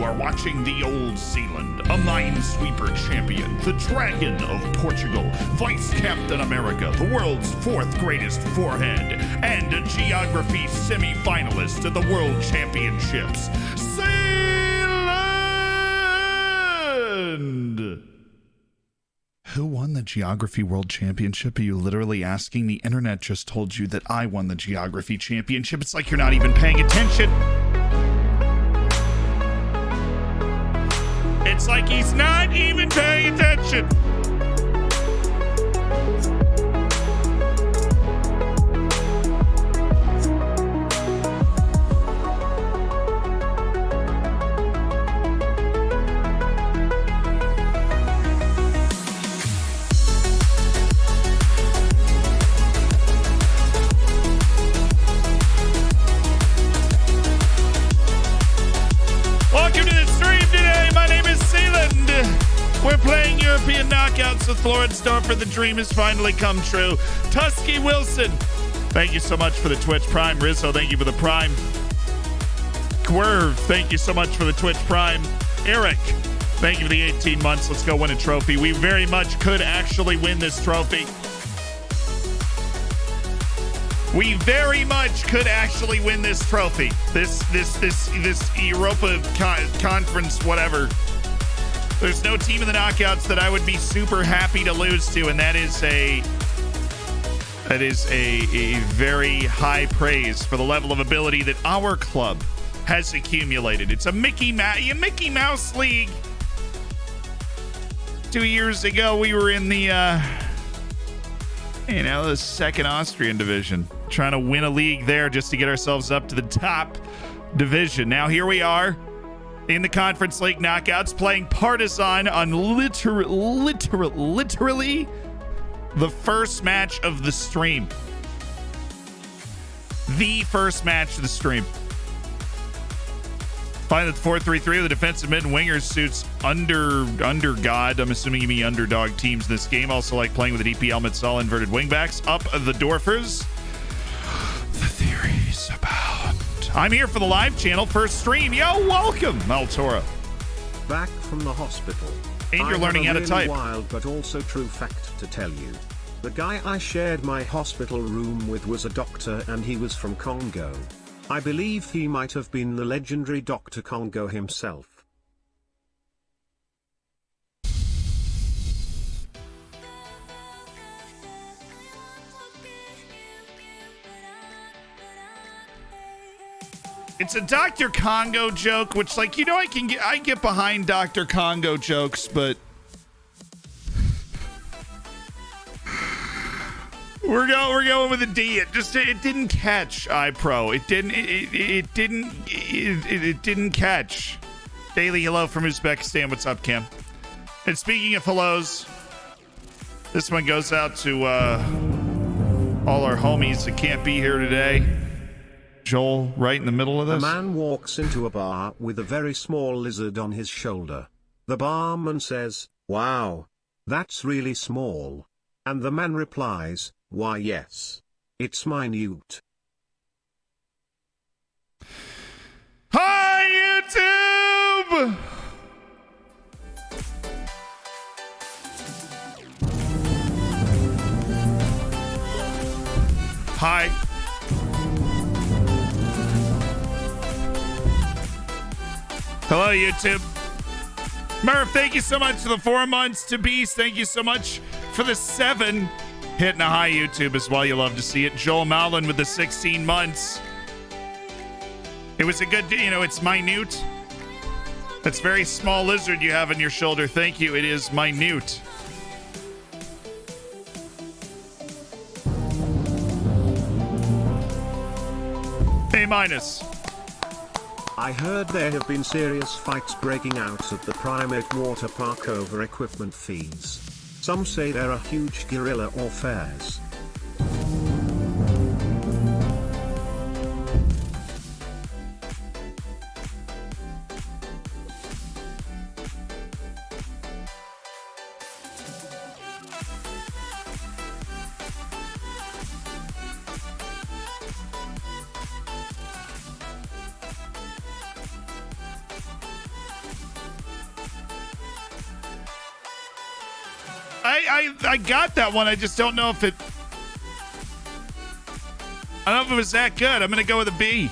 are watching the Old Zealand, a minesweeper champion, the Dragon of Portugal, Vice Captain America, the world's fourth greatest forehead, and a geography semi-finalist at the World Championships, Zealand! Who won the Geography World Championship? Are you literally asking? The internet just told you that I won the Geography Championship. It's like you're not even paying attention. It's like he's not even paying attention. We're playing European knockouts with Florence Dorfer. The dream has finally come true. Tusky Wilson, thank you so much for the Twitch Prime. Rizzo, thank you for the Prime. Quirv, thank you so much for the Twitch Prime. Eric, thank you for the 18 months. Let's go win a trophy. We very much could actually win this trophy. We very much could actually win this trophy. This Europa conference, whatever. There's no team in the knockouts that I would be super happy to lose to, and that is a very high praise for the level of ability that our club has accumulated. It's a Mickey Mouse League. 2 years ago, we were in the the second Austrian division, trying to win a league there just to get ourselves up to the top division. Now here we are in the Conference League knockouts, playing Partizan on literally the first match of the stream. The first match of the stream. Find that the 4-3-3 of the defensive mid and wingers suits under God. I'm assuming you mean underdog teams in this game. Also like playing with the DP helmets, all inverted wingbacks. Up the Dorfers. The theories abound. I'm here for the live channel first stream. Yo, welcome, Maltora. Back from the hospital. And you're learning how to type. Wild but also true fact to tell you. The guy I shared my hospital room with was a doctor and he was from Congo. I believe he might have been the legendary Dr. Congo himself. It's a Dr. Congo joke, which, like, you know, I get behind Dr. Congo jokes, but we're going with a D. It didn't catch, iPro. It didn't catch. Daily hello from Uzbekistan. What's up, Cam? And speaking of hellos, this one goes out to all our homies that can't be here today. Joel, right in the middle of this. A man walks into a bar with a very small lizard on his shoulder. The barman says, "Wow, that's really small." And the man replies, "Why yes, it's minute." Hi, YouTube! Hi. Hello, YouTube. Murph, thank you so much for the 4 months. To Beast, thank you so much for the 7. Hitting a high, YouTube, as well. You love to see it. Joel Mallon with the 16 months. It was a good, it's minute. That's very small lizard you have on your shoulder. Thank you. It is minute. A-. I heard there have been serious fights breaking out at the Primate Water Park over equipment fees. Some say there are huge guerrilla affairs. I got that one. I just don't know if it... I don't know if it was that good. I'm going to go with a B.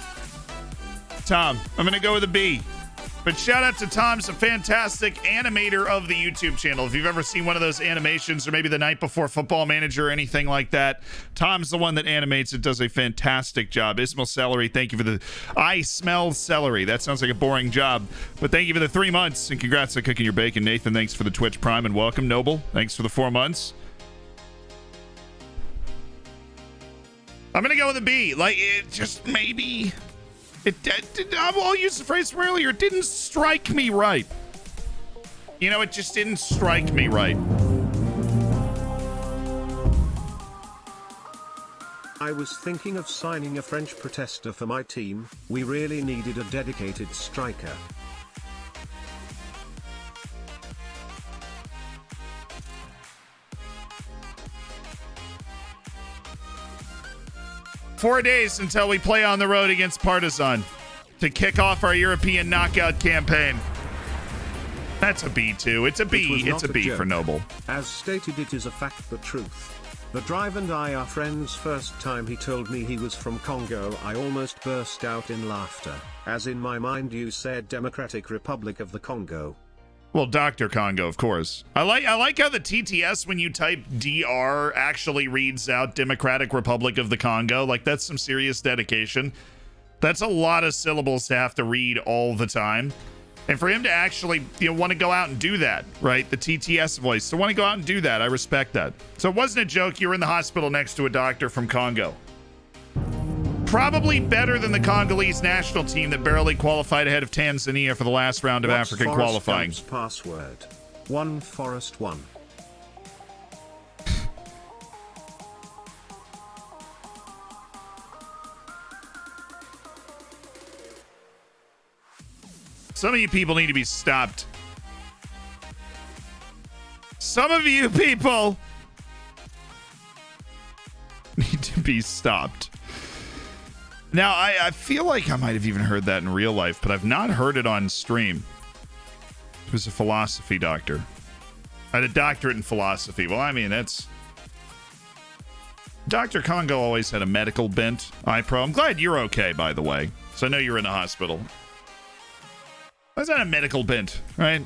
Tom, I'm going to go with a B. But shout out to Tom's a fantastic animator of the YouTube channel. If you've ever seen one of those animations or maybe the night before Football Manager or anything like that, Tom's the one that animates it, does a fantastic job. Ismail Celery, thank you for the... I smell celery. That sounds like a boring job. But thank you for the 3 months and congrats on cooking your bacon. Nathan, thanks for the Twitch Prime and welcome. Noble, thanks for the 4 months. I'm going to go with a B. Like, it just maybe... I'll use the phrase from earlier. It didn't strike me right. You know, it just didn't strike me right. I was thinking of signing a French protester for my team. We really needed a dedicated striker. Four days until we play on the road against Partizan to kick off our European knockout campaign. That's a B too. It's a B. It's a B for Noble. As stated, it is a fact, the truth. The drive and I are friends. First time he told me he was from Congo, I almost burst out in laughter, as in my mind you said Democratic Republic of the Congo. Well, Dr. Congo, of course. I like how the TTS, when you type DR, actually reads out Democratic Republic of the Congo. Like, that's some serious dedication. That's a lot of syllables to have to read all the time. And for him to actually, want to go out and do that, right? The TTS voice, to want to go out and do that, I respect that. So it wasn't a joke. You were in the hospital next to a doctor from Congo. Probably better than the Congolese national team that barely qualified ahead of Tanzania for the last round of African qualifying. Password 1Forest1. Some of you people need to be stopped. Some of you people need to be stopped. Now, I feel like I might have even heard that in real life, but I've not heard it on stream. He was a philosophy doctor. I had a doctorate in philosophy. Well, I mean, that's... Dr. Congo always had a medical bent. iPro. I'm glad you're okay, by the way. So I know you're in the hospital. Why's that a medical bent, right?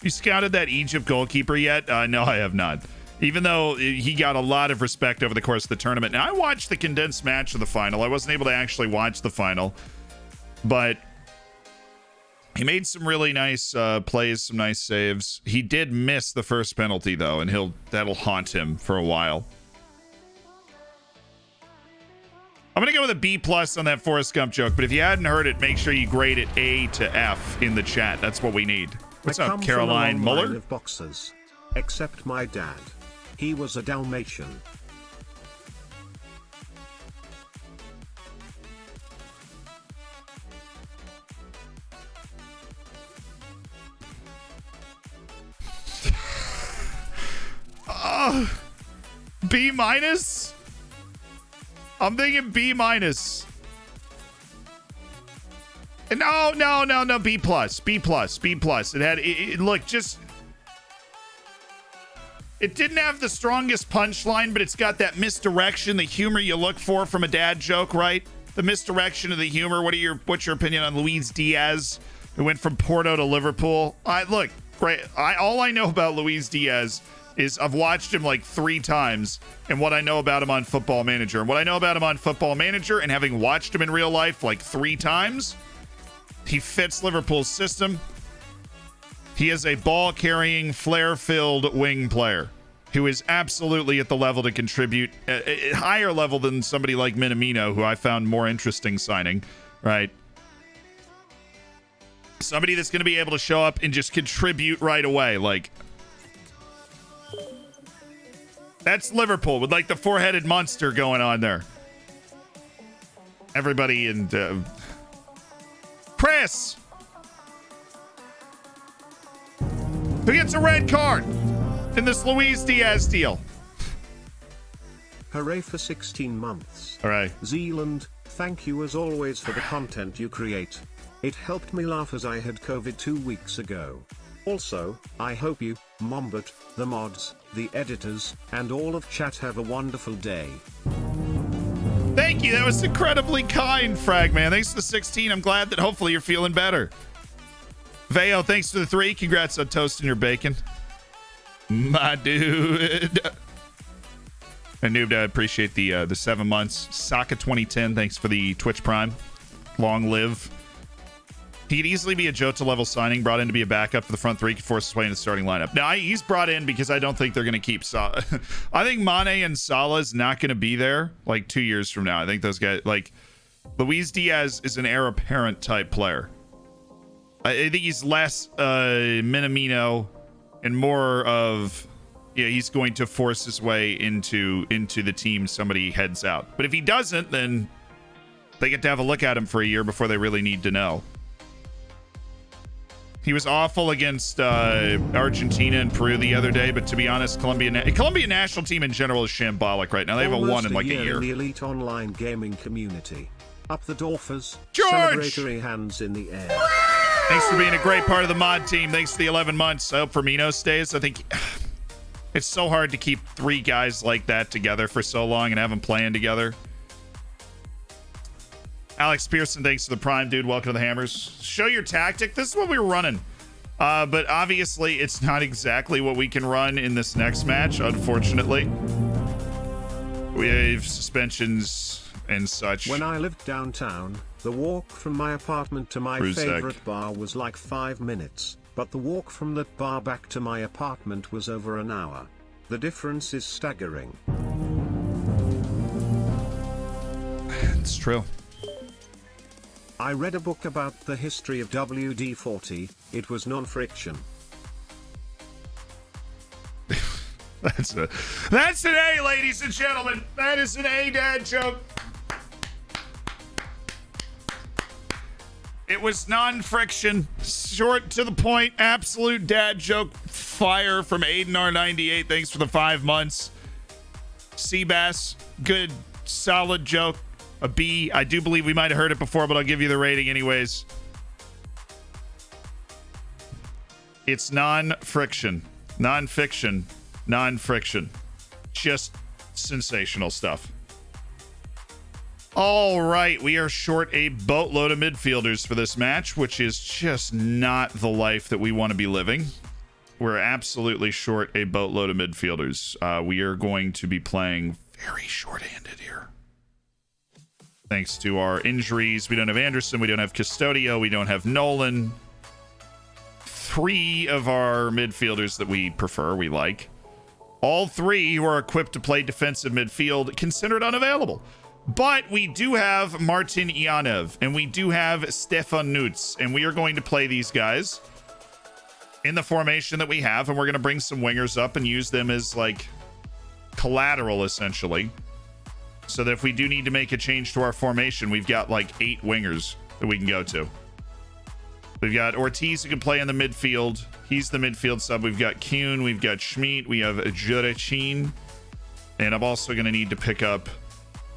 You scouted that Egypt goalkeeper yet? No, I have not. Even though he got a lot of respect over the course of the tournament. Now, I watched the condensed match of the final. I wasn't able to actually watch the final. But he made some really nice plays, some nice saves. He did miss the first penalty, though, and that'll haunt him for a while. I'm going to go with a B+ on that Forrest Gump joke. But if you hadn't heard it, make sure you grade it A to F in the chat. That's what we need. What's up, Caroline Muller? Of boxers, except my dad. He was a Dalmatian. B-? I'm thinking B-. No, B+. It didn't have the strongest punchline, but it's got that misdirection, the humor you look for from a dad joke, right? The misdirection of the humor. What's your opinion on Luis Diaz, who went from Porto to Liverpool? All I know about Luis Diaz is I've watched him like 3 times, and what I know about him on Football Manager. And what I know about him on Football Manager, and having watched him in real life like 3 times, he fits Liverpool's system. He is a ball-carrying, flair-filled wing player who is absolutely at the level to contribute, a higher level than somebody like Minamino, who I found more interesting signing, right? Somebody that's going to be able to show up and just contribute right away. Like, that's Liverpool with like the 4-headed monster going on there. Everybody and Chris, who gets a red card in this Luis Diaz deal? Hooray for 16 months. All right. Zealand, thank you as always for the content you create. It helped me laugh as I had COVID 2 weeks ago. Also, I hope you, Mombert, the mods, the editors, and all of chat have a wonderful day. Thank you. That was incredibly kind, Fragman. Thanks for the 16. I'm glad that hopefully you're feeling better. Veo, thanks for the 3. Congrats on toasting your bacon. My dude. And Noob, I appreciate the 7 months. Saka 2010, thanks for the Twitch Prime. Long live. He could easily be a Jota level signing, brought in to be a backup for the front three, could force his way in the starting lineup. Now, he's brought in because I don't think they're going to keep Salah. I think Mane and Salah's not going to be there like 2 years from now. I think those guys, like, Luis Diaz is an heir apparent type player. I think he's less Minamino and more of, yeah, he's going to force his way into the team somebody heads out. But if he doesn't, then they get to have a look at him for a year before they really need to know. He was awful against Argentina and Peru the other day, but to be honest, Colombia national team in general is shambolic right now. They have Almost a 1 in like a year. In the elite online gaming community. Up the Dorfers. George! Celebratory hands in the air. Thanks for being a great part of the mod team. Thanks for the 11 months. I hope Firmino stays. I think it's so hard to keep 3 guys like that together for so long and have them playing together. Alex Pearson, thanks for the Prime, dude. Welcome to the Hammers. Show your tactic. This is what we were running. But obviously, it's not exactly what we can run in this next match, unfortunately. We have suspensions and such. When I lived downtown, the walk from my apartment to my favorite bar was like 5 minutes, but the walk from that bar back to my apartment was over an hour. The difference is staggering. It's true. I read a book about the history of WD-40. It was non-friction. That's an A, ladies and gentlemen. That is an A, dad joke. It was non-friction, short to the point, absolute dad joke fire from Aiden R98. Thanks for the 5 months. Seabass, good, solid joke. A B. I do believe we might have heard it before, but I'll give you the rating anyways. It's non-friction, non-fiction, non-friction. Just sensational stuff. All right, we are short a boatload of midfielders for this match, which is just not the life that we want to be living. We're absolutely short a boatload of midfielders. We are going to be playing very short-handed here. Thanks to our injuries, we don't have Anderson, we don't have Custodio, we don't have Nolan. 3 of our midfielders that we prefer, we like. All 3 who are equipped to play defensive midfield considered unavailable. But we do have Martin Ianov, and we do have Stefan Nutz, and we are going to play these guys in the formation that we have, and we're going to bring some wingers up and use them as, like, collateral, essentially. So that if we do need to make a change to our formation, we've got like 8 wingers that we can go to. We've got Ortiz who can play in the midfield. He's the midfield sub. We've got Kuhn. We've got Schmidt. We have Jurecin. And I'm also going to need to pick up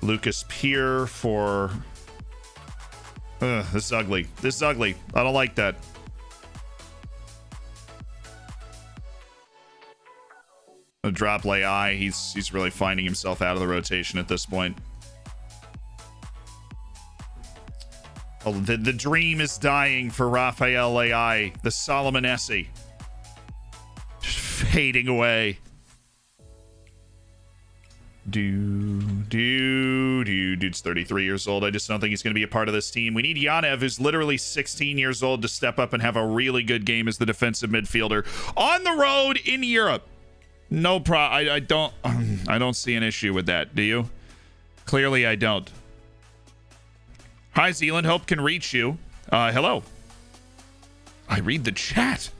Lucas Peer for... this is ugly. This is ugly. I don't like that. Drop Leai. He's really finding himself out of the rotation at this point. Oh, the dream is dying for Rafael Leai, the Solomonesi. Just fading away. Dude's 33 years old. I just don't think he's going to be a part of this team. We need Yanev, who's literally 16 years old, to step up and have a really good game as the defensive midfielder on the road in Europe. No problem. I don't see an issue with that. Do you? Clearly, I don't. Hi, Zealand. Hope can reach you. Hello. I read the chat.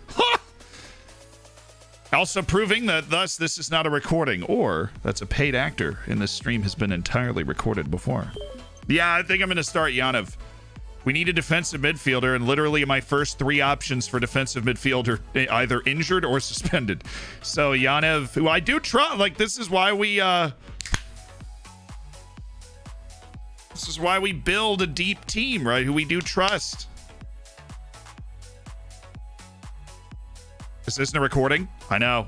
Also proving that thus this is not a recording, or that's a paid actor, and this stream has been entirely recorded before. Yeah, I think I'm going to start Yanev. We need a defensive midfielder, and literally my first 3 options for defensive midfielder either injured or suspended. So Yanev, who I do trust, like this is why we build a deep team, right? Who we do trust. this isn't a recording. I know.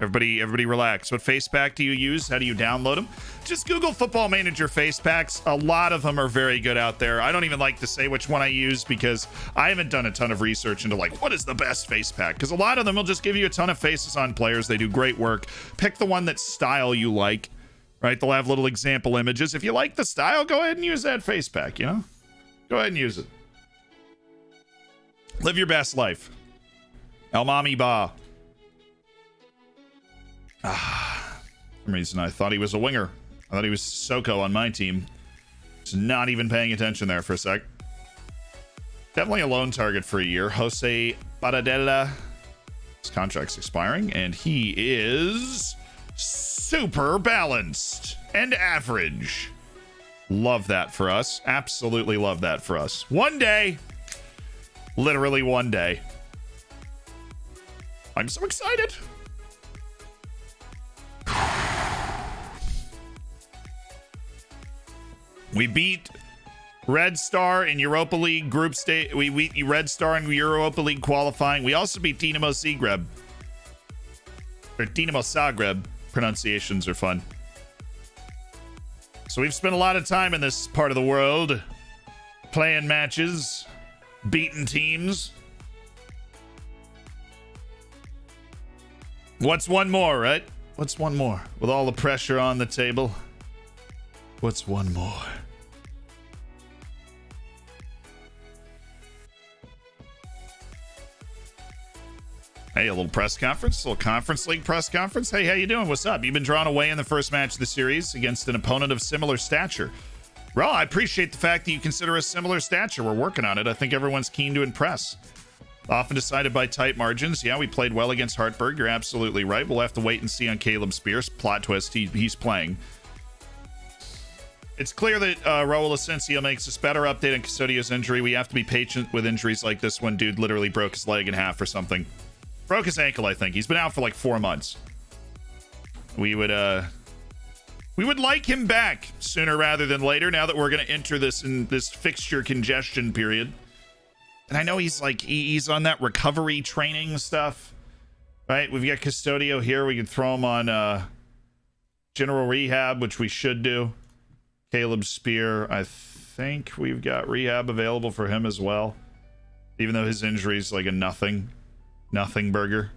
Everybody relax. What face pack do you use? How do you download them? Just Google Football Manager face packs. A lot of them are very good out there. I don't even like to say which one I use because I haven't done a ton of research into like what is the best face pack, because a lot of them will just give you a ton of faces on players. They do great work. Pick the one that style you like, right? They'll have little example images. If you like the style, go ahead and use that face pack, you know? Go ahead and use it. Live your best life. El Mami Ba. For some reason, I thought he was a winger. I thought he was Soko on my team. Just not even paying attention there for a sec. Definitely a loan target for a year. Jose Paradella. His contract's expiring, and he is super balanced and average. Love that for us. Absolutely love that for us. One day, literally one day. I'm so excited. We beat Red Star in Europa League group stage. We beat Red Star in Europa League qualifying. We also beat Dinamo Zagreb. Or Dinamo Zagreb. Pronunciations are fun. So we've spent a lot of time in this part of the world playing matches, beating teams. What's one more, right? What's one more? With all the pressure on the table, what's one more? Hey, a little press conference, a little conference league press conference. Hey, how you doing? What's up? You've been drawn away in the first match of the series against an opponent of similar stature. Well, I appreciate the fact that you consider us similar stature. We're working on it. I think everyone's keen to impress. Often decided by tight margins. Yeah, we played well against Hartberg. You're absolutely right. We'll have to wait and see on Caleb Spears. Plot twist, he's playing. It's clear that Raul Asensio makes us better. Update on Custodio's injury. We have to be patient with injuries like this one. Dude literally broke his leg in half or something. Broke his ankle, I think. He's been out for like 4 months. We would like him back sooner rather than later, now that we're going to enter this fixture congestion period. And I know he's on that recovery training stuff, right? We've got Custodio here. We can throw him on general rehab, which we should do. Caleb Spear, I think we've got rehab available for him as well, even though his injury is like a nothing burger.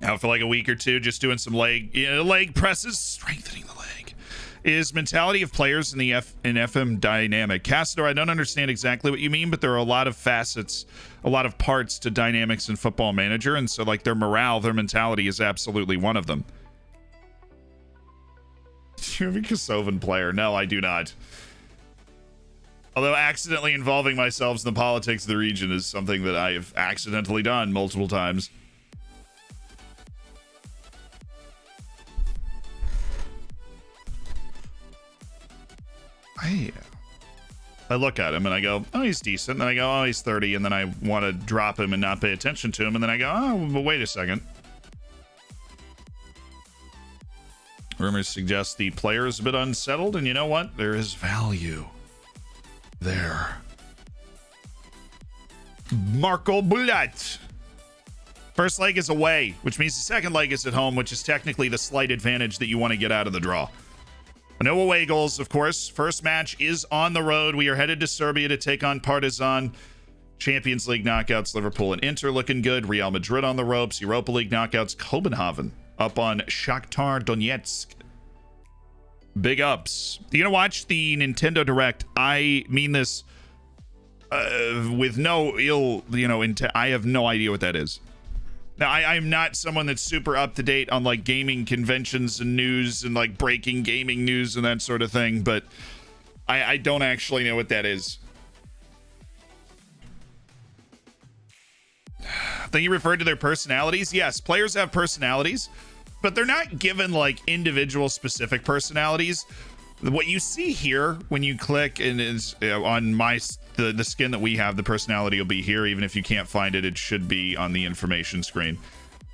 Out for like a week or two, just doing some leg presses, strengthening the leg. Is mentality of players in the FM dynamic. Cassador, I don't understand exactly what you mean, but there are a lot of facets, a lot of parts to dynamics in Football Manager, and so like their morale, their mentality is absolutely one of them. Do you have a Kosovan player? No, I do not. Although accidentally involving myself in the politics of the region is something that I have accidentally done multiple times. I look at him and I go, oh, he's decent. And then I go, oh, he's 30. And then I want to drop him and not pay attention to him. And then I go, oh, but wait a second. Rumors suggest the player is a bit unsettled. And you know what? There is value there. Marco Bulat. First leg is away, which means the second leg is at home, which is technically the slight advantage that you want to get out of the draw. No away goals, of course. First match is on the road. We are headed to Serbia to take on Partizan. Champions League knockouts, Liverpool and Inter looking good. Real Madrid on the ropes. Europa League knockouts, Copenhagen up on Shakhtar Donetsk. Big ups. You gonna watch the Nintendo Direct? I mean this with no ill, I have no idea what that is. Now, I'm not someone that's super up to date on like gaming conventions and news and like breaking gaming news and that sort of thing, but I don't actually know what that is. I think you referred to their personalities. Yes, players have personalities, but they're not given like individual specific personalities. What you see here when you click and is on the skin that we have, the personality will be here. Even if you can't find it, it should be on the information screen,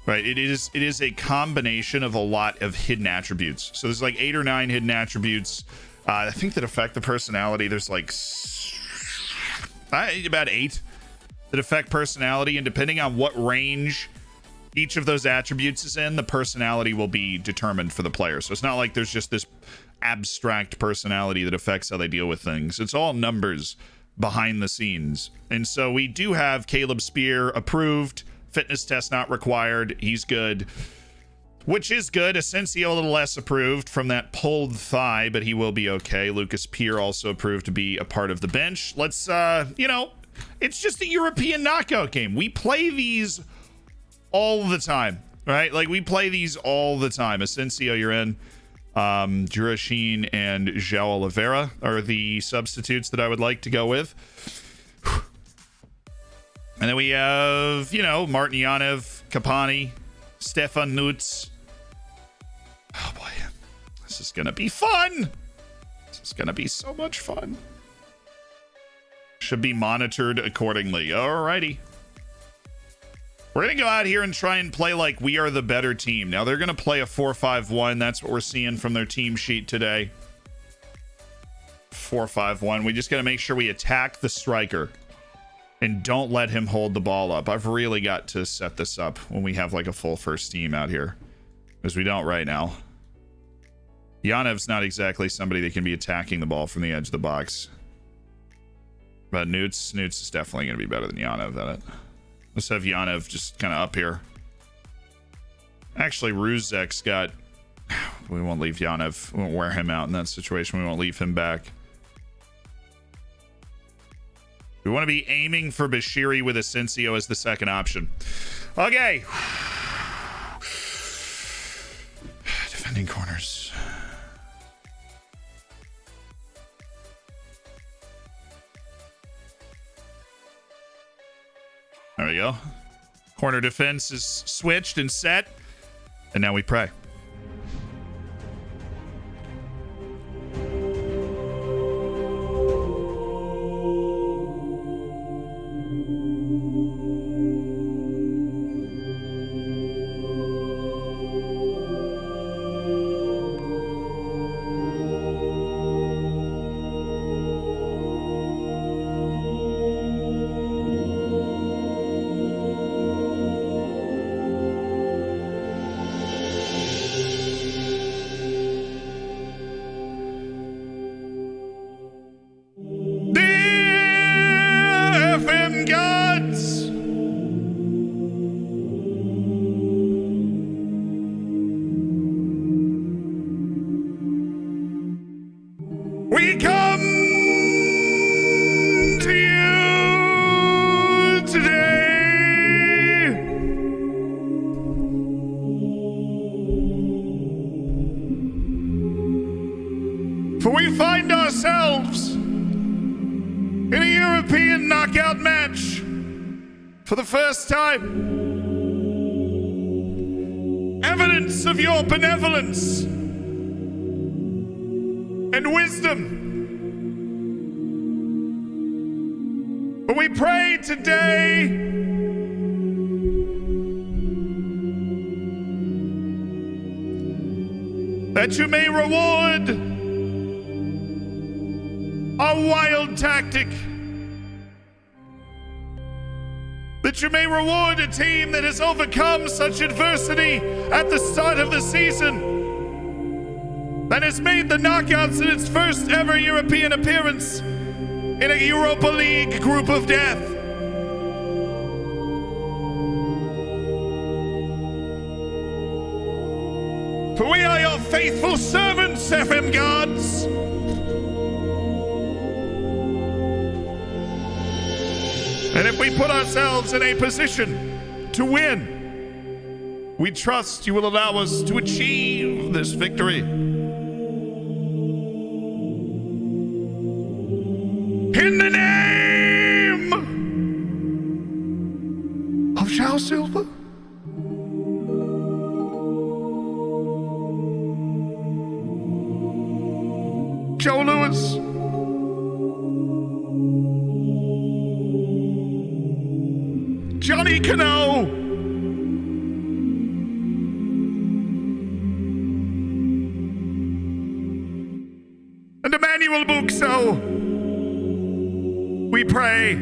right? It is a combination of a lot of hidden attributes. So there's like 8 or 9 hidden attributes. I think that affect the personality. There's like about 8. that affect personality, and depending on what range each of those attributes is in, the personality will be determined for the player. So it's not like there's just this abstract personality that affects how they deal with things. It's all numbers behind the scenes. And so we do have Caleb Spear approved, fitness test not required. He's good, which is good. Asensio a little less approved from that pulled thigh, but he will be okay. Lucas Peer also approved to be a part of the bench. Let's, it's just a European knockout game. We play these all the time, right? Like, we play these all the time. Asensio, you're in. Jurashin and João Oliveira are the substitutes that I would like to go with. And then we have, Martin Yanev, Kapani, Stefan Nutz. Oh boy, this is gonna be fun. This is gonna be so much fun. Should be monitored accordingly. Alrighty. We're going to go out here and try and play like we are the better team. Now, they're going to play a 4-5-1. That's what we're seeing from their team sheet today. 4-5-1. We just got to make sure we attack the striker and don't let him hold the ball up. I've really got to set this up when we have like a full first team out here, because we don't right now. Yanev's not exactly somebody that can be attacking the ball from the edge of the box. But Nutz is definitely going to be better than Yanev at it. Let's have Yanev just kind of up here. Actually, Ruzek's got... We won't leave Yanev. We won't wear him out in that situation. We won't leave him back. We want to be aiming for Bashiri with Asensio as the second option. Okay. Defending corners. There we go. Corner defense is switched and set. And now we pray. For the first time, evidence of your benevolence and wisdom. But we pray today that you may reward our wild tactic. That you may reward a team that has overcome such adversity at the start of the season, that has made the knockouts in its first ever European appearance in a Europa League group of death. For we are your faithful servants, FM gods. And if we put ourselves in a position to win, we trust you will allow us to achieve this victory. In the name of João Silva. Joe Lewis. Johnny Cano. And Emmanuel Buxo. We pray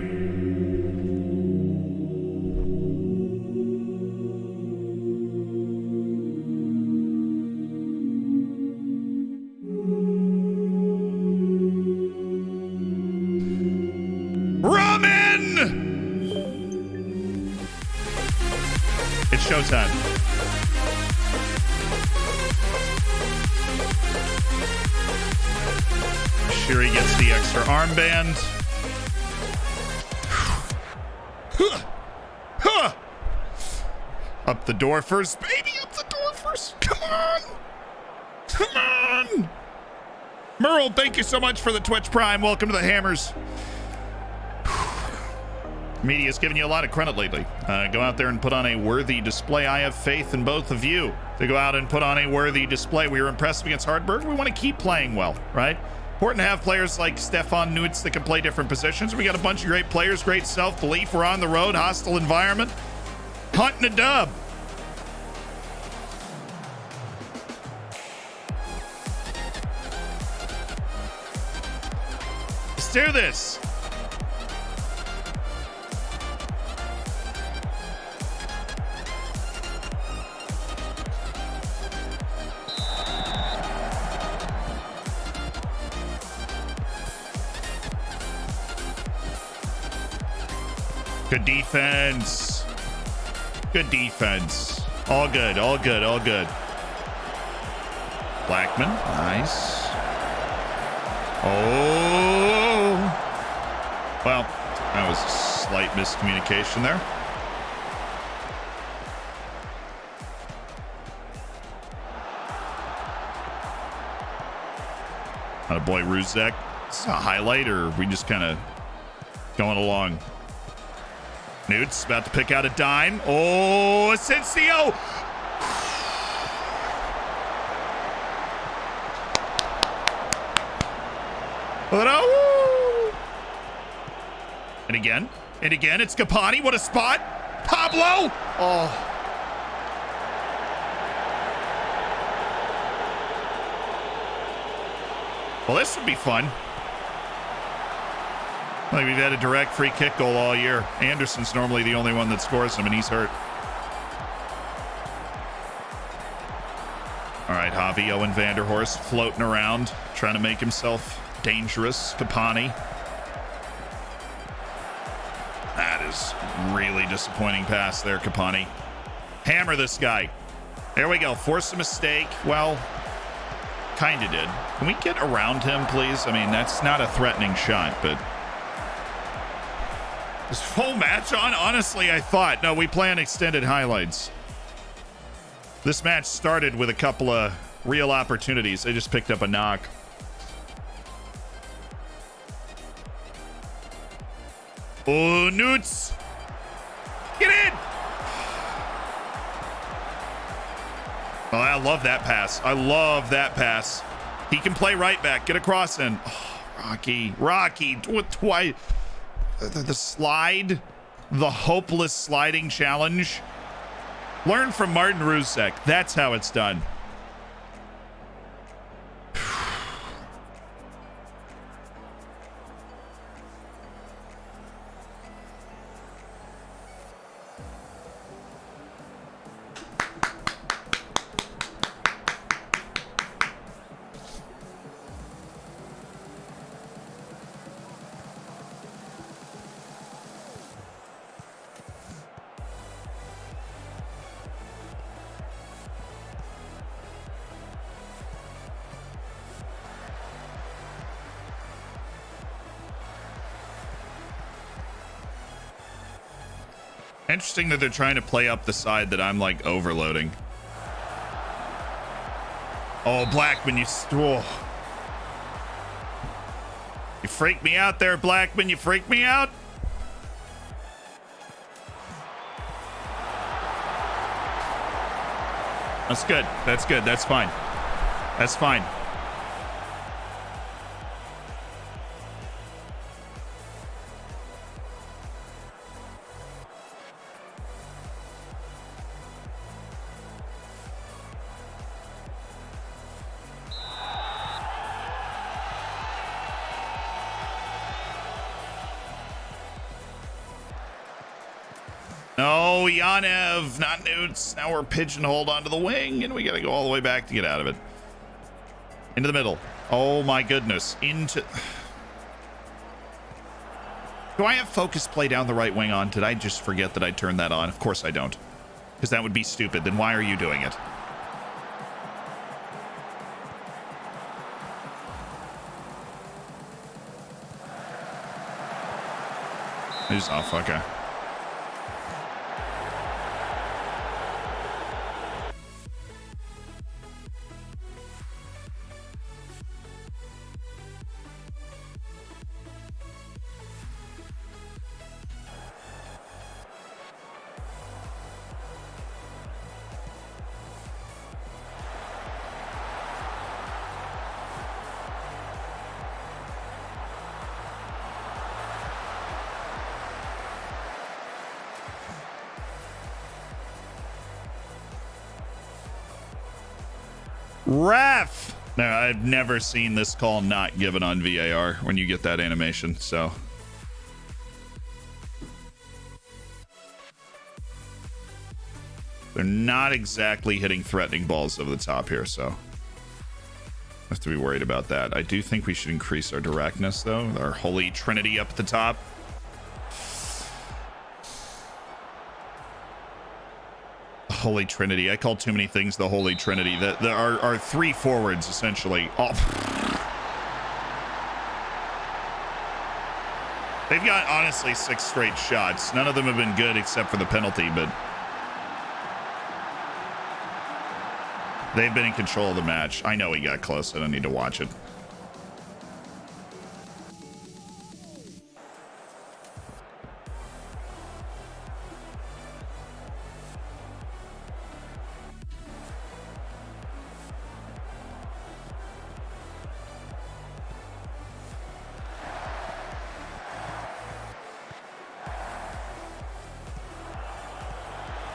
showtime. Shiri gets the extra armband. Up the door first, baby. Up the door first. Come on. Come on. Merle, thank you so much for the Twitch Prime. Welcome to the Hammers. Media's given you a lot of credit lately. Go out there and put on a worthy display. I have faith in both of you to go out and put on a worthy display. We were impressive against Hartberg. We want to keep playing well, right? Important to have players like Stefan Nutz that can play different positions. We got a bunch of great players, great self-belief. We're on the road, hostile environment. Hunting a dub. Let's do this. Good defense. Good defense. All good, all good, all good. Blackman, nice. Oh. Well, that was a slight miscommunication there. Attaboy Ruzek. It's a highlight, or are we just kind of going along? Newt's about to pick out a dime. Oh, Asensio! And again, it's Capani. What a spot! Pablo! Oh. Well, this would be fun. Like we've had a direct free kick goal all year. Anderson's normally the only one that scores them, and he's hurt. All right, Javi Owen Vanderhorst floating around, trying to make himself dangerous. Capani. That is really disappointing pass there, Capani. Hammer this guy. There we go. Force a mistake. Well, kind of did. Can we get around him, please? I mean, that's not a threatening shot, but... Is full match on? Honestly, I thought. No, we play on extended highlights. This match started with a couple of real opportunities. They just picked up a knock. Oh, Newts. Get in. Oh, I love that pass. I love that pass. He can play right back. Get a cross in. Oh, Rocky. Twice. The slide, the hopeless sliding challenge. Learn from Martin Rusek. That's how it's done. Interesting that they're trying to play up the side that I'm like overloading. Oh, Blackman, you freaked me out there, Blackman. You freaked me out. That's good. That's good. That's fine. That's fine. No, Yanev, not Newts. Now we're pigeonholed onto the wing, and we got to go all the way back to get out of it. Into the middle. Oh, my goodness. Into... Do I have focus play down the right wing on? Did I just forget that I turned that on? Of course I don't. Because that would be stupid. Then why are you doing it? He's off. Okay. Ref! No, I've never seen this call not given on VAR when you get that animation, so. They're not exactly hitting threatening balls over the top here, so. Have to be worried about that. I do think we should increase our directness, though. Our holy trinity up at the top. Holy Trinity. I call too many things the Holy Trinity. Our three forwards, essentially. Oh. They've got, honestly, 6 straight shots. None of them have been good except for the penalty, but they've been in control of the match. I know he got close. I don't need to watch it.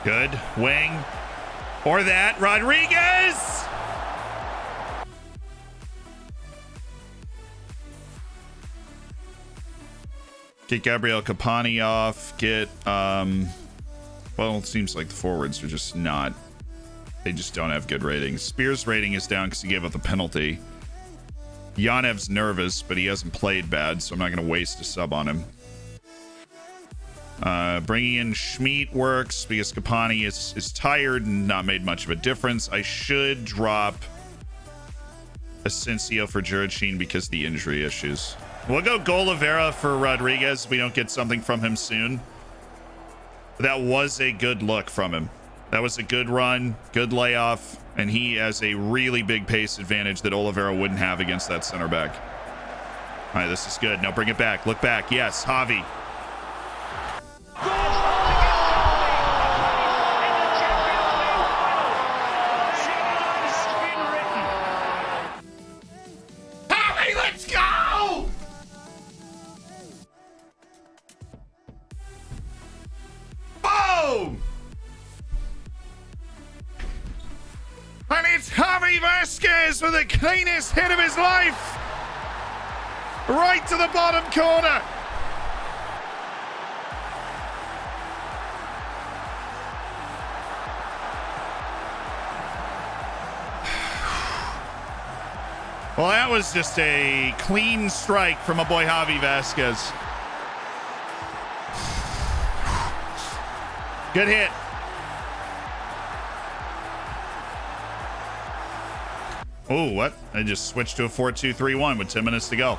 Good. Wing. Or that. Rodriguez! Get Gabriel Capani off. Get, well, it seems like the forwards are just not, they just don't have good ratings. Spears' rating is down because he gave up the penalty. Yanev's nervous, but he hasn't played bad, so I'm not going to waste a sub on him. Bringing in Schmidt works because Capani is tired and not made much of a difference. I should drop Asensio for Jurachin because of the injury issues. We'll go Golavera for Rodriguez if we don't get something from him soon. That was a good look from him. That was a good run, good layoff, and he has a really big pace advantage that Oliveira wouldn't have against that center back. All right, this is good. Now bring it back. Look back. Yes, Javi. And it's Javi Vasquez with the cleanest hit of his life. Right to the bottom corner. Well, that was just a clean strike from a boy Javi Vasquez. Good hit. Oh, what? I just switched to a 4-2-3-1 with 10 minutes to go.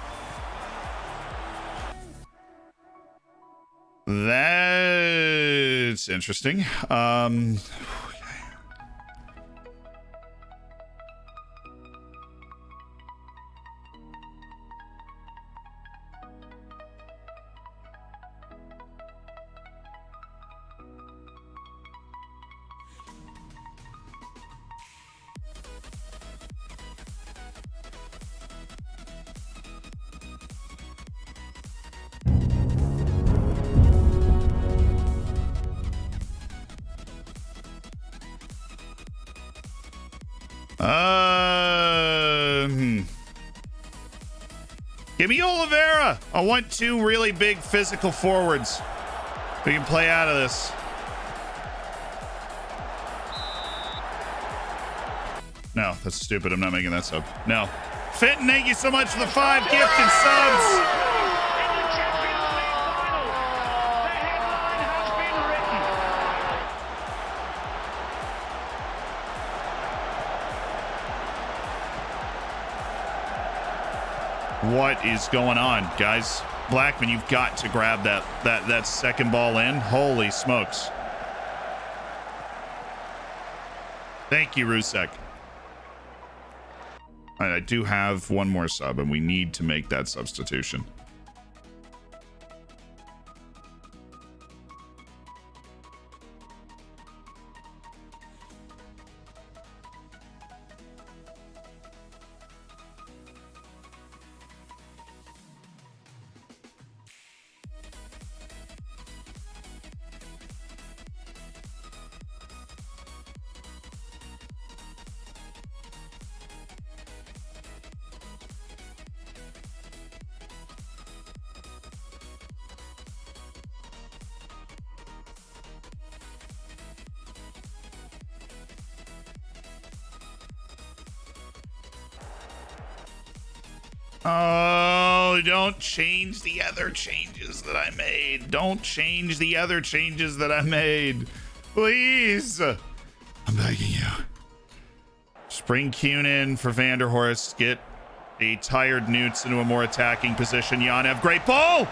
That's interesting. Give me Oliveira. I want 2 really big physical forwards. We can play out of this. No, that's stupid. I'm not making that sub. No. Fenton, thank you so much for the 5 gifted subs. What is going on, guys? Blackman, you've got to grab that second ball in. Holy smokes. Thank you, Rusek. I do have one more sub, and we need to make that substitution. Oh, don't change the other changes that I made. Don't change the other changes that I made. Please. I'm begging you. Spring Kuhn in for Vanderhorst. Get a tired Newts into a more attacking position. Yanev, great ball.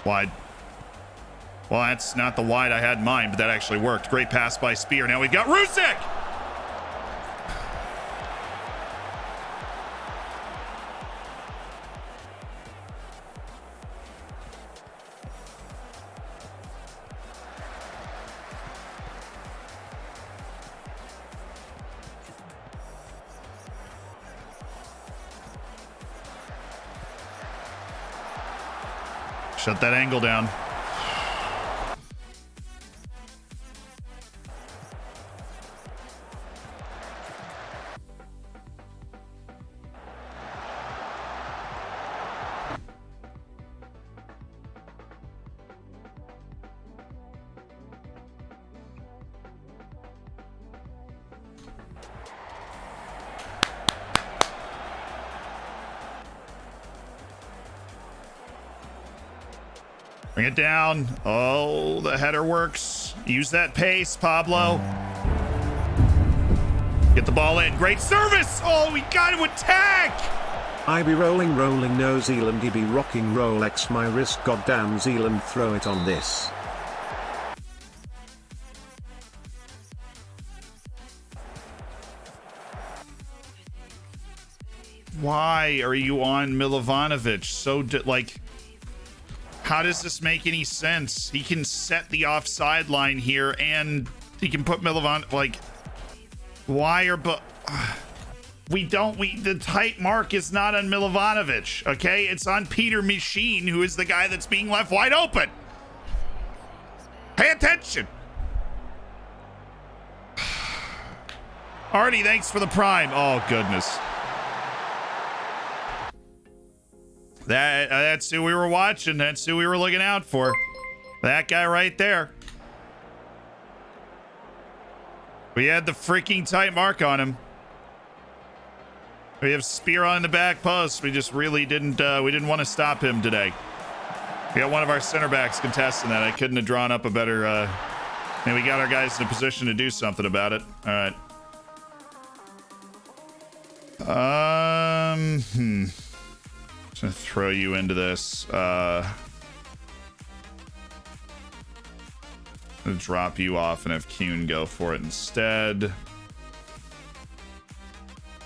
Wide. Well, that's not the wide I had in mind, but that actually worked. Great pass by Spear. Now we've got Rusek. Shut that angle down. Bring it down. Oh, the header works. Use that pace, Pablo. Get the ball in. Great service. Oh, we got to attack. I be rolling, no Zealand, he be rocking Rolex my wrist, goddamn Zealand, throw it on this. Why are you on Milovanovic? So, like... How does this make any sense? He can set the offside line here, and he can put Milovan, like, why are, but the tight mark is not on Milovanovic, okay? It's on Peter Machine, who is the guy that's being left wide open. Pay attention. Artie, thanks for the prime. Oh, goodness. That's who we were watching. That's who we were looking out for. That guy right there. We had the freaking tight mark on him. We have Spear on the back post. We just really didn't we didn't want to stop him today. We got one of our center backs contesting that. I couldn't have drawn up a better and we got our guys in a position to do something about it. All right. Just gonna throw you into this. Gonna drop you off and have Kuhn go for it instead.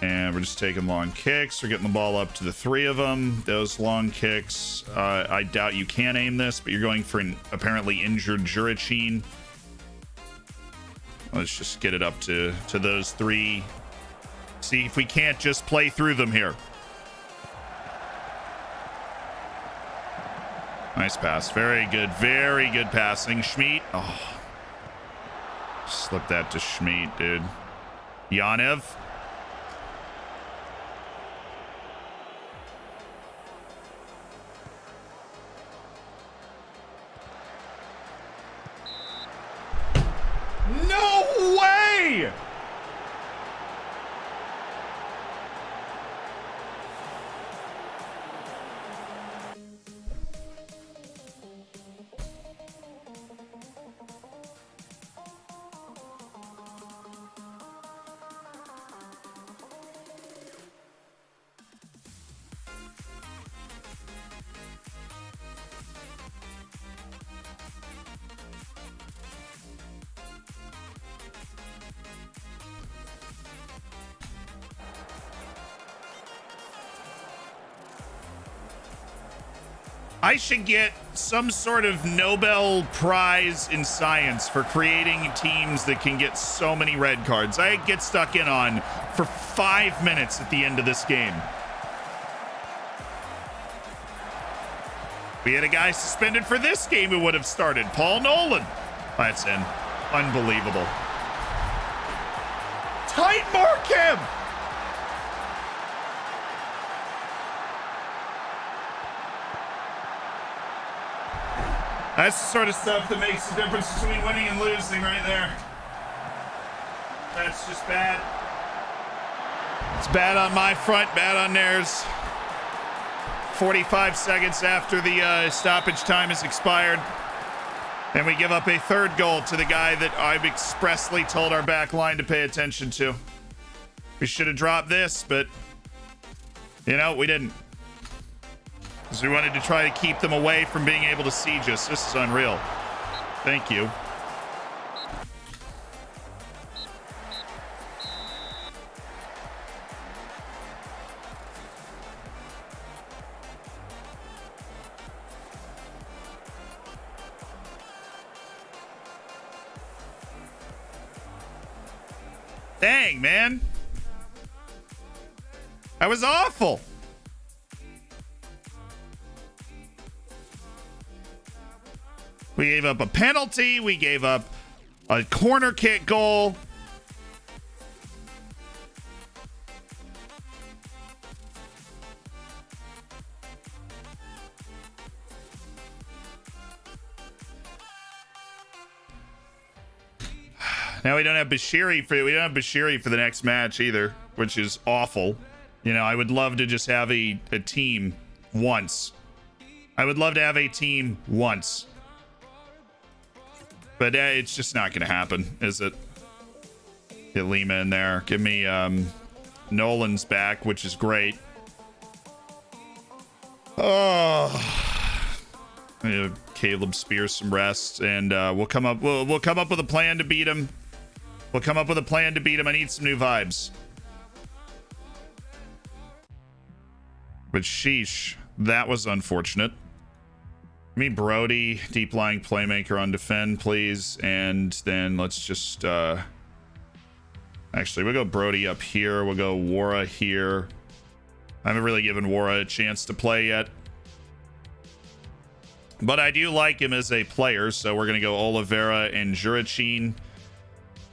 And we're just taking long kicks. We're getting the ball up to the three of them. Those long kicks, I doubt you can aim this, but you're going for an apparently injured Jurichin. Let's just get it up to those three. See if we can't just play through them here. Nice pass. Very good passing. Schmidt. Oh. Slip that to Schmidt, dude. Yanev. No way! I should get some sort of Nobel Prize in science for creating teams that can get so many red cards. I get stuck in on for 5 minutes at the end of this game. We had a guy suspended for this game who would have started. Paul Nolan. That's in. Unbelievable. Tight mark him! That's the sort of stuff that makes the difference between winning and losing right there. That's just bad. It's bad on my front, bad on theirs. 45 seconds after the stoppage time has expired. And we give up a third goal to the guy that I've expressly told our back line to pay attention to. We should have dropped this, but, you know, we didn't. Because we wanted to try to keep them away from being able to siege us. This is unreal. Thank you. Dang, man. That was awful. We gave up a penalty. We gave up a corner kick goal. Now we don't have Bashiri for the next match either, which is awful. You know, I would love to just have a team once. I would love to have a team once. But it's just not going to happen, is it? Get Lima in there. Give me Nolan's back, which is great. Oh, Caleb Spears some rest, and we'll come up with a plan to beat him. We'll come up with a plan to beat him. I need some new vibes. But sheesh, that was unfortunate. Give me Brody, deep lying playmaker on defend, please. And then let's just actually we'll go Brody up here. We'll go Wara here. I haven't really given Wara a chance to play yet. But I do like him as a player, so we're gonna go Oliveira and Jurichin.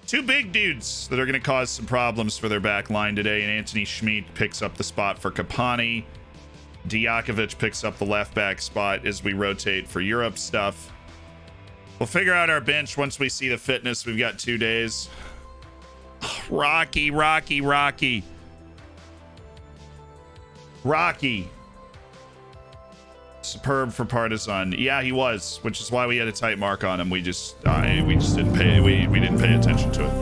Two big dudes that are gonna cause some problems for their back line today, and Anthony Schmid picks up the spot for Kapani. Dijakovic picks up the left back spot as we rotate for Europe stuff. We'll figure out our bench once we see the fitness. We've got 2 days. Rocky. Superb for Partizan. Yeah, he was, which is why we had a tight mark on him. We just didn't pay attention to it.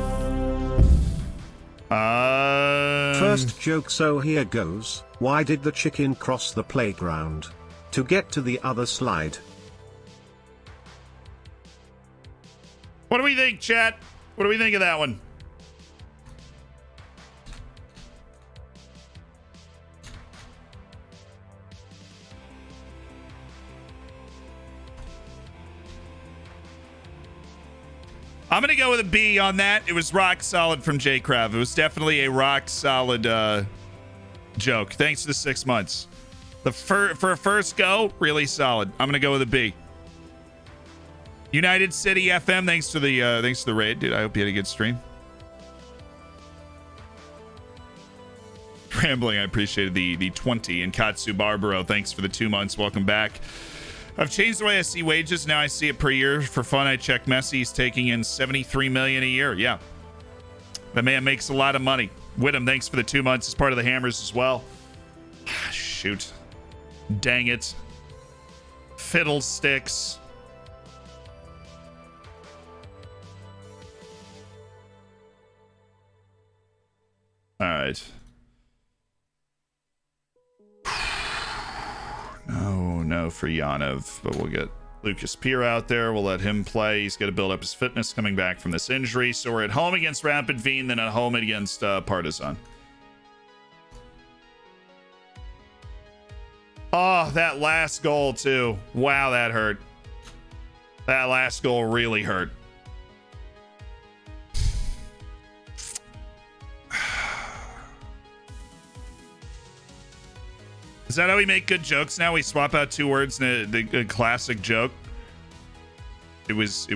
First joke, so here goes. Why did the chicken cross the playground? To get to the other slide. What do we think, chat? What do we think of that one? I'm going to go with a B on that. It was rock solid from J Krav. It was definitely a rock solid joke. Thanks to the 6 months. For a first go, really solid. I'm going to go with a B. United City FM, thanks to the raid, dude. I hope you had a good stream. Rambling, I appreciated the 20. And Katsu Barbaro, thanks for the 2 months. Welcome back. I've changed the way I see wages. Now I see it per year. For fun, I check Messi's taking in $73 million a year. Yeah. That man makes a lot of money. Whittam, thanks for the 2 months as part of the Hammers as well. Shoot. Dang it. Fiddlesticks. All right. No for Yanov, but we'll get Lucas Peer out there. We'll let him play. He's got to build up his fitness coming back from this injury. So we're at home against Rapid Wien, then at home against Partizan. Oh, that last goal too. Wow, that hurt. That last goal really hurt. Is that how we make good jokes now? We swap out two words in a classic joke. It was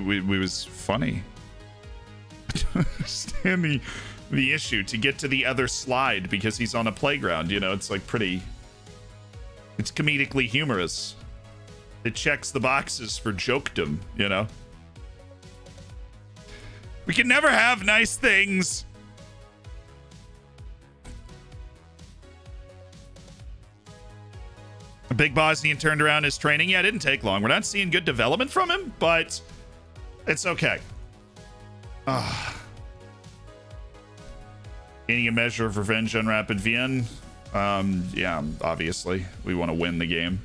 funny. I don't understand the issue to get to the other slide because he's on a playground. You know, it's like pretty. It's comedically humorous. It checks the boxes for jokedom. You know. We can never have nice things. A big Bosnian turned around his training. Yeah, it didn't take long. We're not seeing good development from him, but it's okay. Gaining a measure of revenge on Rapid Wien. Yeah, obviously. We want to win the game.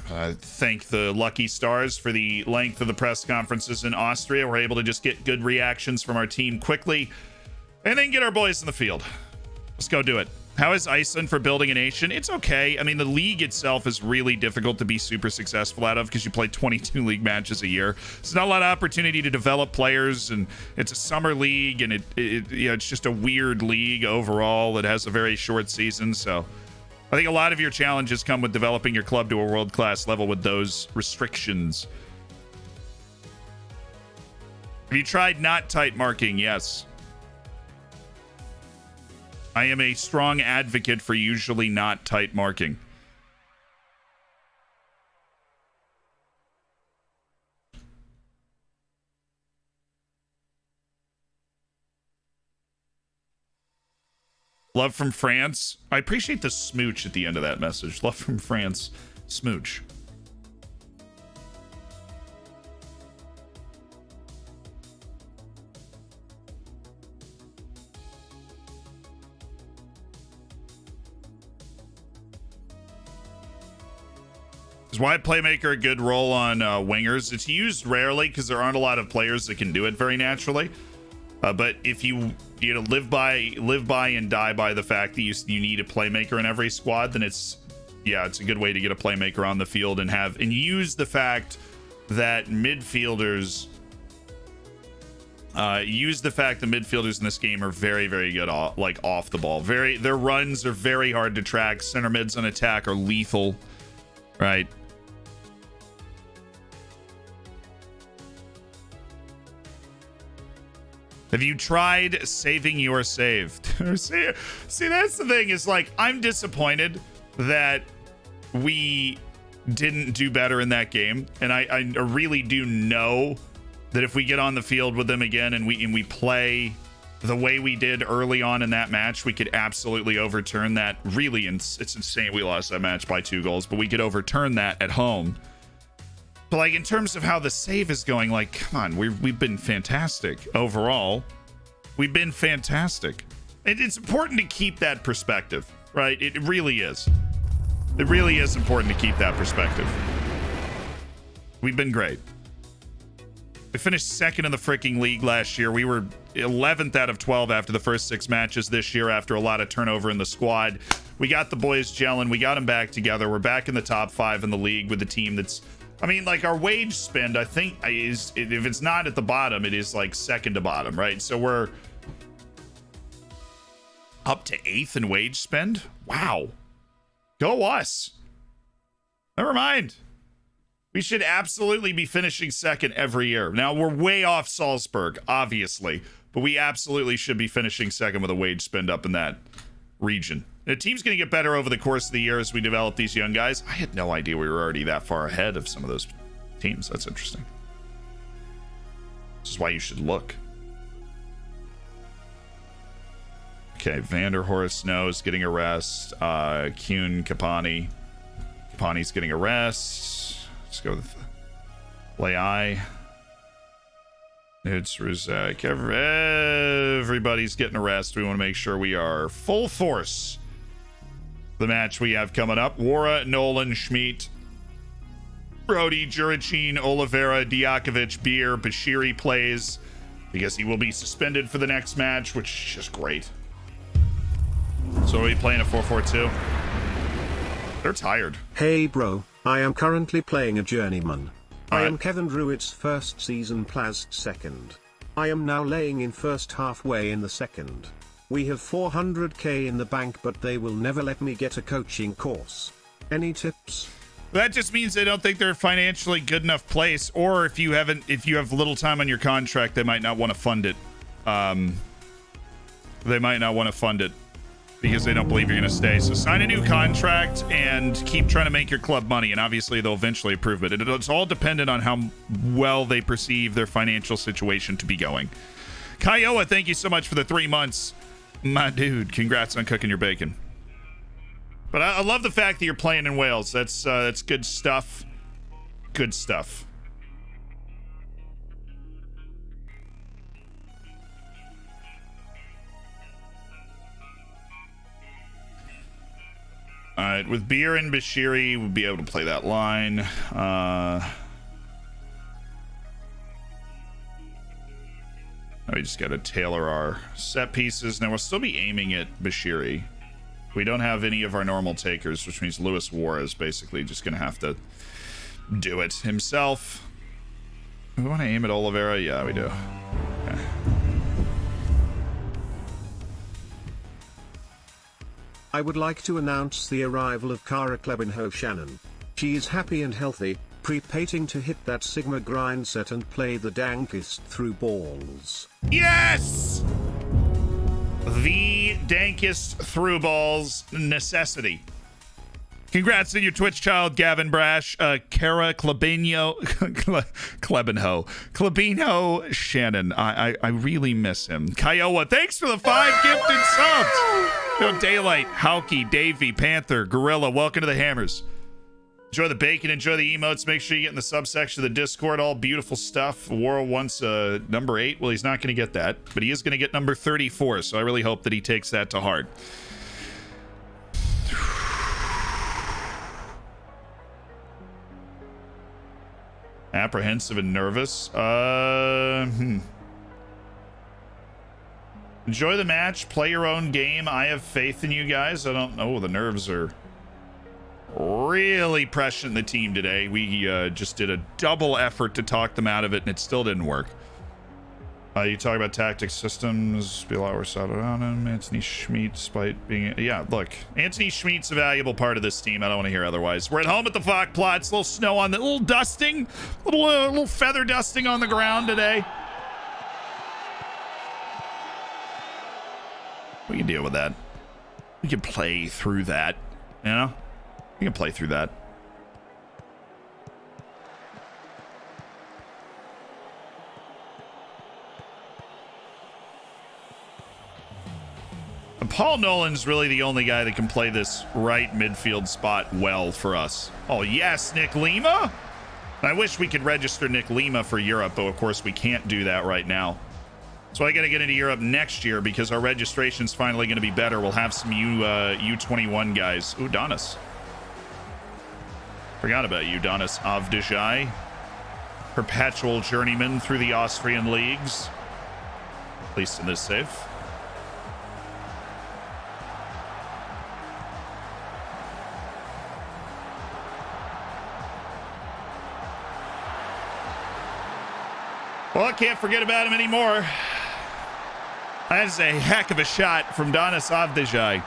Thank the lucky stars for the length of the press conferences in Austria. We're able to just get good reactions from our team quickly and then get our boys in the field. Let's go do it. How is Iceland for building a nation? It's okay. I mean, the league itself is really difficult to be super successful out of because you play 22 league matches a year. There's not a lot of opportunity to develop players, and it's a summer league, and it's just a weird league overall. It has a very short season, so I think a lot of your challenges come with developing your club to a world-class level with those restrictions. Have you tried not tight marking? Yes. I am a strong advocate for usually not tight marking. Love from France. I appreciate the smooch at the end of that message. Love from France. Smooch. Is wide playmaker a good role on wingers? It's used rarely because there aren't a lot of players that can do it very naturally. But if you live by and die by the fact that you need a playmaker in every squad, then it's a good way to get a playmaker on the field and use the fact that midfielders in this game are very, very good off the ball. Their runs are very hard to track. Center mids on attack are lethal, right? Have you tried saving your save? See, that's the thing, is like, I'm disappointed that we didn't do better in that game. And I really do know that if we get on the field with them again and we play the way we did early on in that match, we could absolutely overturn that. Really, it's insane we lost that match by 2 goals, but we could overturn that at home. But like, in terms of how the save is going, like, come on, we've been fantastic overall. We've been fantastic. It's important to keep that perspective, right? It really is. It really is important to keep that perspective. We've been great. We finished 2nd in the freaking league last year. We were 11th out of 12 after the first 6 matches this year after a lot of turnover in the squad. We got the boys gelling. We got them back together. We're back in the top 5 in the league with the team that's, I mean, like, our wage spend, I think, is, if it's not at the bottom, it is like 2nd to bottom, right? So we're up to 8th in wage spend. Wow. Go us. Never mind. We should absolutely be finishing 2nd every year. Now, we're way off Salzburg, obviously, but we absolutely should be finishing 2nd with a wage spend up in that region. The team's going to get better over the course of the year as we develop these young guys. I had no idea we were already that far ahead of some of those teams. That's interesting. This is why you should look. Okay, Vanderhorst knows getting a rest. Kuhn, Kapani. Kapani's getting a rest. Let's go with Leai. It's Ruzek. Everybody's getting a rest. We want to make sure we are full force. The match we have coming up: Wara, Nolan, Schmidt, Brody, Juricin, Oliveira, Diakovic, Beer. Bashiri plays because he will be suspended for the next match, which is just great. So are we playing a 4-4-2? They're tired. Hey bro, I am currently playing a journeyman. I Alright. am Kevin Druitt's first season Plaz second. I am now laying in first halfway in the second. We have 400k in the bank, but they will never let me get a coaching course. Any tips? That just means they don't think they're a financially good enough place, or if you have little time on your contract, they might not want to fund it. They might not want to fund it because they don't believe you're going to stay. So sign a new contract and keep trying to make your club money, and obviously they'll eventually approve it. It's all dependent on how well they perceive their financial situation to be going. Kiowa, thank you so much for the 3 months. My dude, congrats on cooking your bacon. But I love the fact that you're playing in Wales. That's good stuff. Good stuff. All right, with Beer and Bashiri, we'll be able to play that line. We just got to tailor our set pieces. Now we'll still be aiming at Bashiri. We don't have any of our normal takers, which means Luis War is basically just going to have to do it himself. We want to aim at Oliveira? Yeah, we do. Okay. I would like to announce the arrival of Cara Klebinho Shannon. She is happy and healthy, prepating to hit that Sigma grind set and play the dankest through balls. Yes! The dankest through balls necessity. Congrats on your Twitch child, Gavin Brash. Cara Klebinho. Klebinho Shannon. I really miss him. Kiowa, thanks for the 5 gifted subs. No, Daylight, Hauke, Davey, Panther, Gorilla, welcome to the Hammers. Enjoy the bacon, enjoy the emotes. Make sure you get in the subsection of the Discord. All beautiful stuff. Waro wants number 8. Well, he's not going to get that, but he is going to get number 34. So I really hope that he takes that to heart. Apprehensive and nervous. Enjoy the match. Play your own game. I have faith in you guys. I don't know. The nerves are really pressuring the team today. We just did a double effort to talk them out of it, and it still didn't work. You talk about tactics, systems, Bielauer, Sadonanum, Anthony Schmidt, despite being... Yeah, look, Anthony Schmidt's a valuable part of this team. I don't want to hear otherwise. We're at home at the Fock Plots. A little snow on the... little dusting. Little feather dusting on the ground today. We can deal with that. We can play through that, you know? We can play through that. And Paul Nolan's really the only guy that can play this right midfield spot well for us. Oh, yes, Nick Lima. I wish we could register Nick Lima for Europe, but of course we can't do that right now. So I got to get into Europe next year because our registration's finally going to be better. We'll have some U21 guys. Ooh, Donis. Forgot about you, Donis Avdijai. Perpetual journeyman through the Austrian leagues. At least in this save. Well, I can't forget about him anymore. That's a heck of a shot from Donis Avdijai.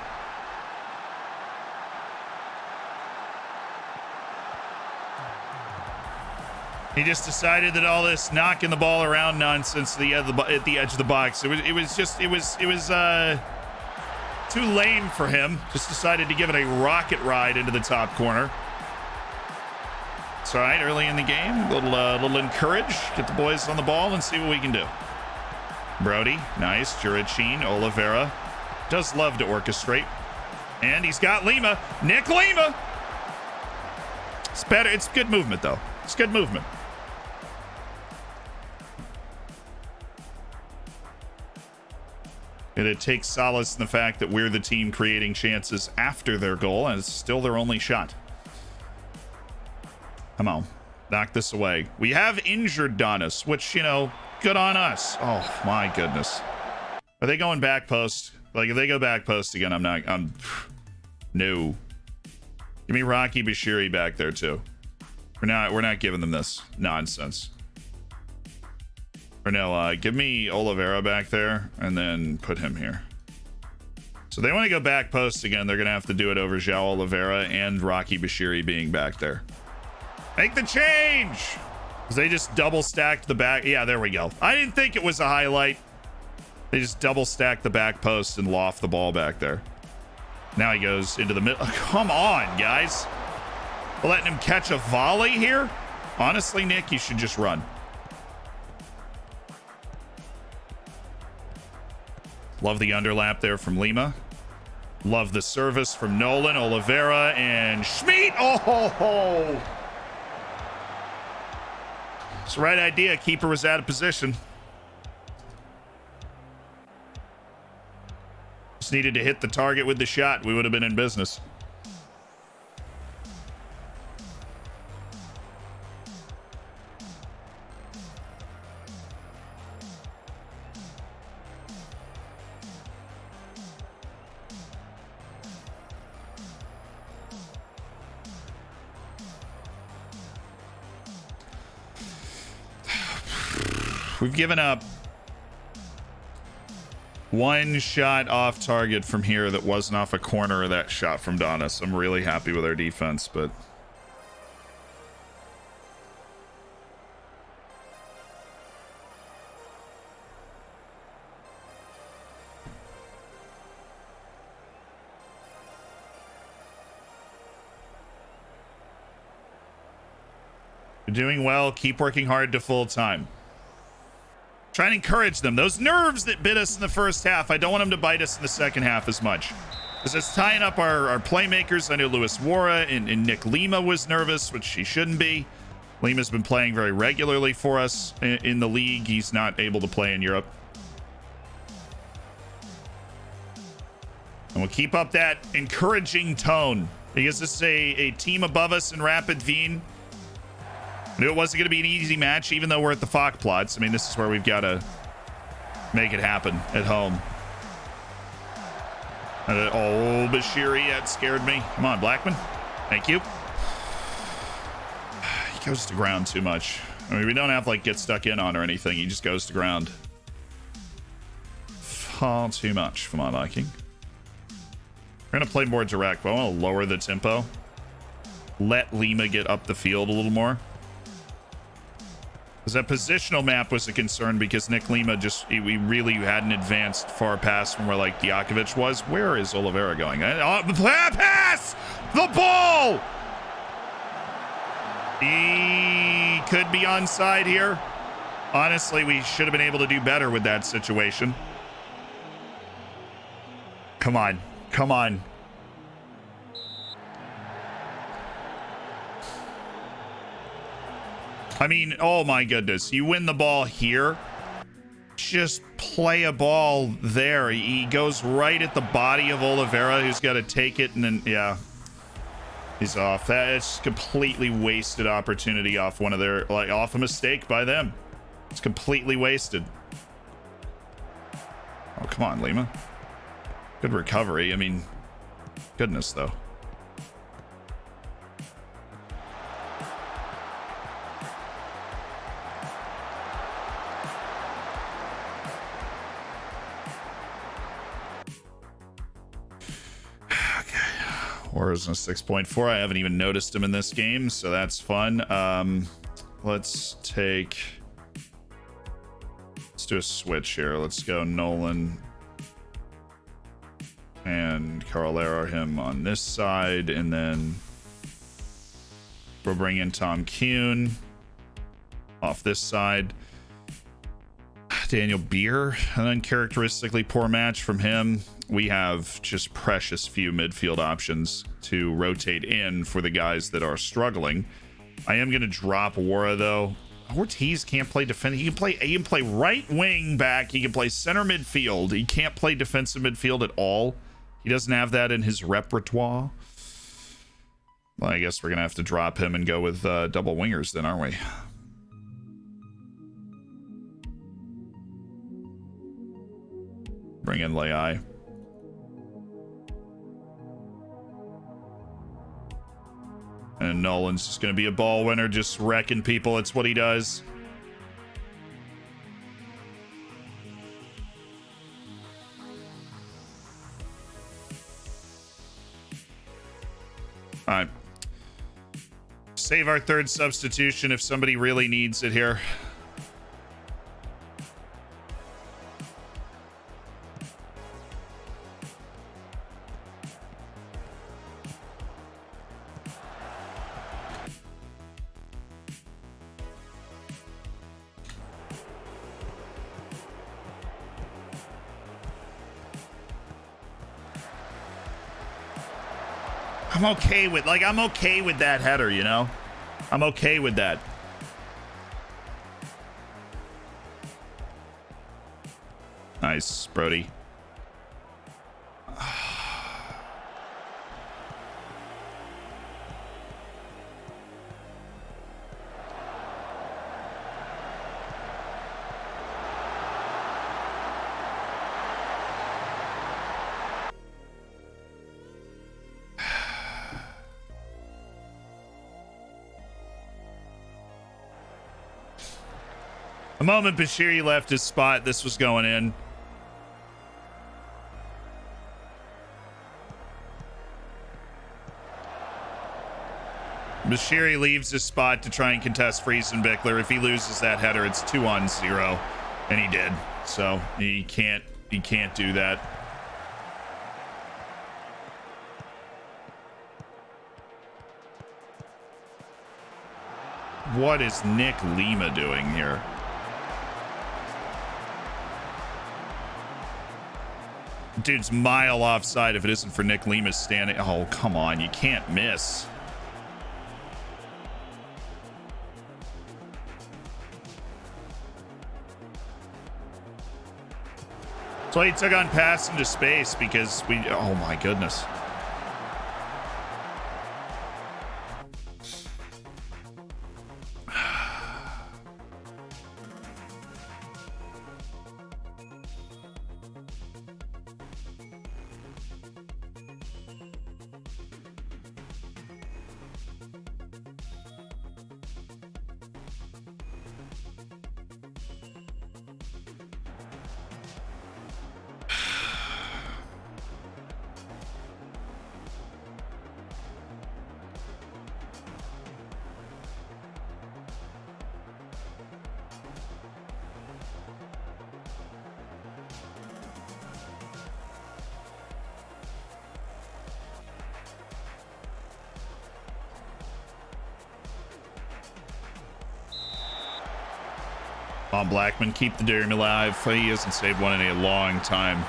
He just decided that all this knocking the ball around nonsense at the edge of the box. It was too lame for him. Just decided to give it a rocket ride into the top corner. It's all right, early in the game, little encourage, get the boys on the ball and see what we can do. Brody, nice. Jurichin, Oliveira does love to orchestrate, and he's got Lima. Nick Lima. It's better. It's good movement though. It's good movement. And it takes solace in the fact that we're the team creating chances after their goal, and it's still their only shot. Come on, knock this away. We have injured Donis, which, you know, good on us. Oh my goodness. Are they going back post? Like, if they go back post again, no. Give me Rocky Bashiri back there too. We're not giving them this nonsense. Or no, give me Oliveira back there and then put him here. So they want to go back post again. They're going to have to do it over João Oliveira and Rocky Bashiri being back there. Make the change! Because they just double stacked the back. Yeah, there we go. I didn't think it was a highlight. They just double stacked the back post and loft the ball back there. Now he goes into the middle. Come on, guys. We're letting him catch a volley here? Honestly, Nick, you should just run. Love the underlap there from Lima. Love the service from Nolan, Oliveira, and Schmid. Oh! It's the right idea. Keeper was out of position. Just needed to hit the target with the shot. We would have been in business. We've given up one shot off target from here that wasn't off a corner of that shot from Donis. I'm really happy with our defense, but you're doing well. Keep working hard to full time. Try and encourage them. Those nerves that bit us in the first half, I don't want them to bite us in the second half as much. Because it's tying up our playmakers. I know Luis Wara and Nick Lima was nervous, which he shouldn't be. Lima's been playing very regularly for us in the league. He's not able to play in Europe. And we'll keep up that encouraging tone. Because this is a team above us in Rapid Wien. Knew it wasn't going to be an easy match, even though we're at the Fock plots. I mean, this is where we've got to make it happen at home. Oh, Bashiri, that scared me. Come on, Blackman. Thank you. He goes to ground too much. I mean, we don't have to, like, get stuck in on or anything. He just goes to ground. Far too much for my liking. We're going to play more direct, but I want to lower the tempo. Let Lima get up the field a little more. Because that positional map was a concern because Nick Lima we really hadn't advanced far past from where like Diakovic was. Where is Oliveira going? Pass! The ball! He could be onside here. Honestly, we should have been able to do better with that situation. Come on. Come on. I mean, oh my goodness. You win the ball here. Just play a ball there. He goes right at the body of Oliveira, who's got to take it, and then, yeah. He's off. That's completely wasted opportunity off one of their, like, off a mistake by them. It's completely wasted. Oh, come on, Lima. Good recovery. I mean, goodness, though. Wara's in a 6.4. I haven't even noticed him in this game, so that's fun. Let's do a switch here. Let's go Nolan and Carolero him on this side, and then we'll bring in Tom Kuhn off this side. Daniel Beer, an uncharacteristically poor match from him. We have just precious few midfield options to rotate in for the guys that are struggling. I am going to drop Wara, though. Ortiz can't play defense. He can play right wing back. He can play center midfield. He can't play defensive midfield at all. He doesn't have that in his repertoire. Well, I guess we're going to have to drop him and go with double wingers then, aren't we? Bring in Leai. And Nolan's just going to be a ball winner, just wrecking people. It's what he does. All right. Save our third substitution if somebody really needs it here. I'm okay with that header, you know? I'm okay with that. Nice, Brody. The moment Bashiri left his spot, this was going in. Bashiri leaves his spot to try and contest Friesenbichler. If he loses that header, it's 2-on-0, and he did. So he can't do that. What is Nick Lima doing here? Dude's mile offside if it isn't for Nick Lima standing. Oh, come on. You can't miss. So he took on pass into space because we... Oh, my goodness. Bob Blackman, keep the dream alive. He hasn't saved one in a long time.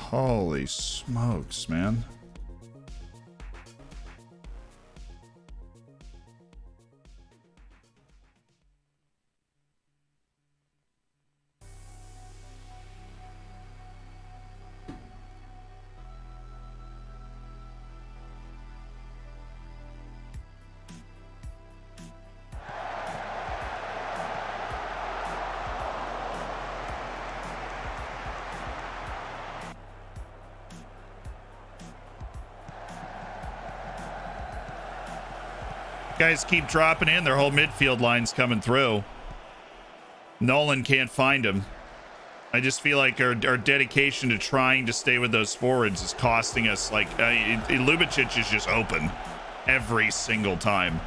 Holy smokes, man. Guys keep dropping in. Their whole midfield line's coming through. Nolan can't find him. I just feel like our dedication to trying to stay with those forwards is costing us. Like, Lubicic is just open every single time.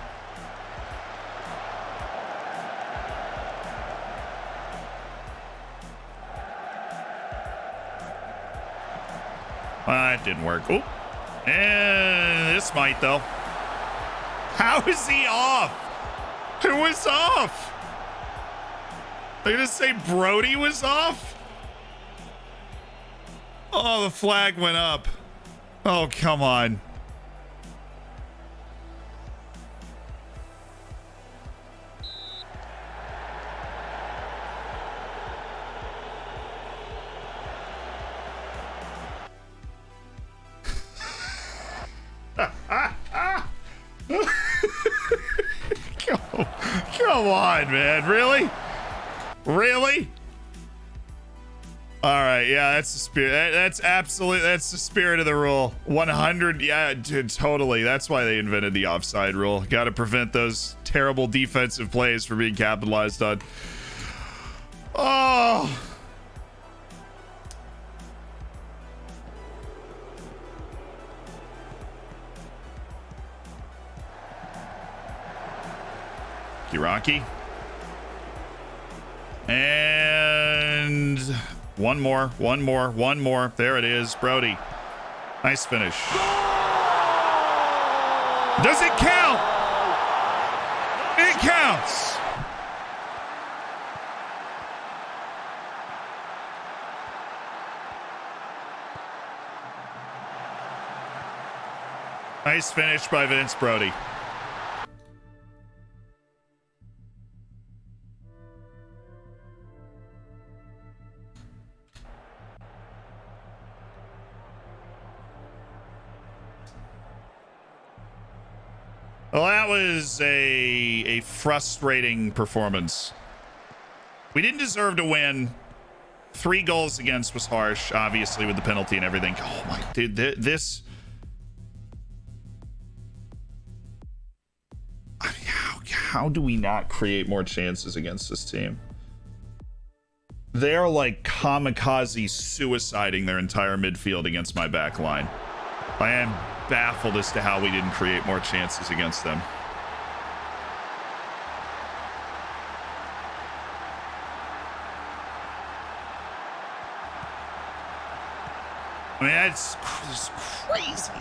It didn't work. Oh, and this might, though. How is he off? Who was off? They gonna say Brody was off? Oh, the flag went up. Oh, come on. Come on, man. Really? Really? All right. Yeah, that's the spirit. That's absolutely, that's the spirit of the rule. 100. Yeah, dude, totally. That's why they invented the offside rule. Got to prevent those terrible defensive plays from being capitalized on. Oh. Rocky. And one more. There it is, Brody. Nice finish. Does it count? It counts. Nice finish by Vince Brody. Well, that was a frustrating performance. We didn't deserve to win. 3 goals against was harsh, obviously, with the penalty and everything. Oh my, dude, this. I mean, how do we not create more chances against this team? They're like kamikaze suiciding their entire midfield against my back line. I am baffled as to how we didn't create more chances against them. I mean, that's crazy.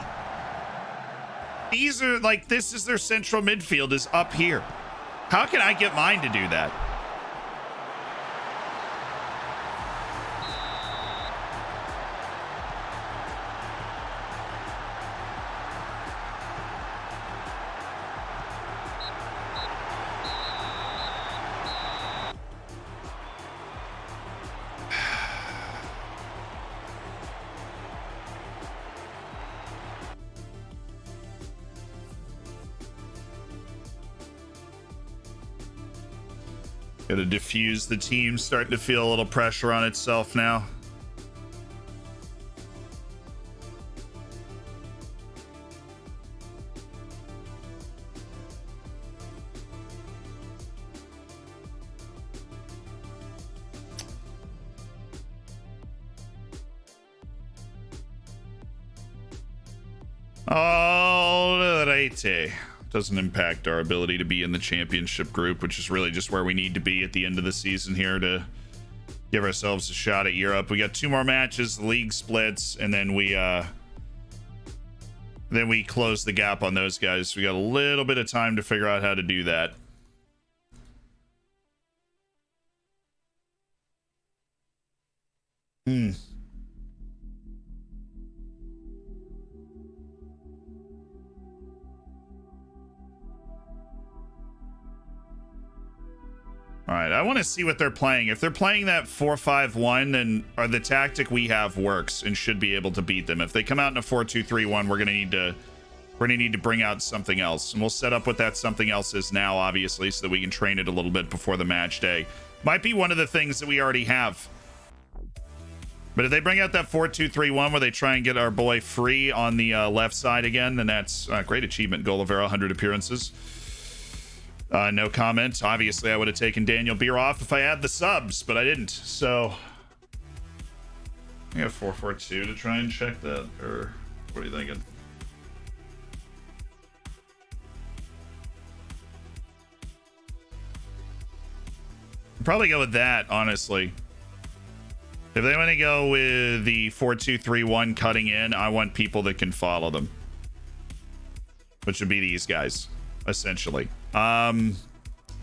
These are like, this is their central midfield is up here. How can I get mine to do that? Gotta diffuse the team, starting to feel a little pressure on itself now. All right. Doesn't impact our ability to be in the championship group, which is really just where we need to be at the end of the season here to give ourselves a shot at Europe. We got 2 more matches, the league splits, and then we close the gap on those guys. We got a little bit of time to figure out how to do that. All right, I want to see what they're playing. If they're playing that 4-5-1, then the tactic we have works and should be able to beat them. If they come out in a 4-2-3-1, we're gonna need to bring out something else, and we'll set up what that something else is now, obviously, so that we can train it a little bit before the match day. Might be one of the things that we already have. But if they bring out that 4-2-3-1 where they try and get our boy Free on the left side again, then that's a great achievement. Goal of 100 appearances. No comment. Obviously, I would have taken Daniel Beer off if I had the subs, but I didn't. So I got 4-4-2 to try and check that, or what are you thinking? Probably go with that, honestly. If they want to go with the 4-2-3-1 cutting in, I want people that can follow them, which would be these guys, essentially.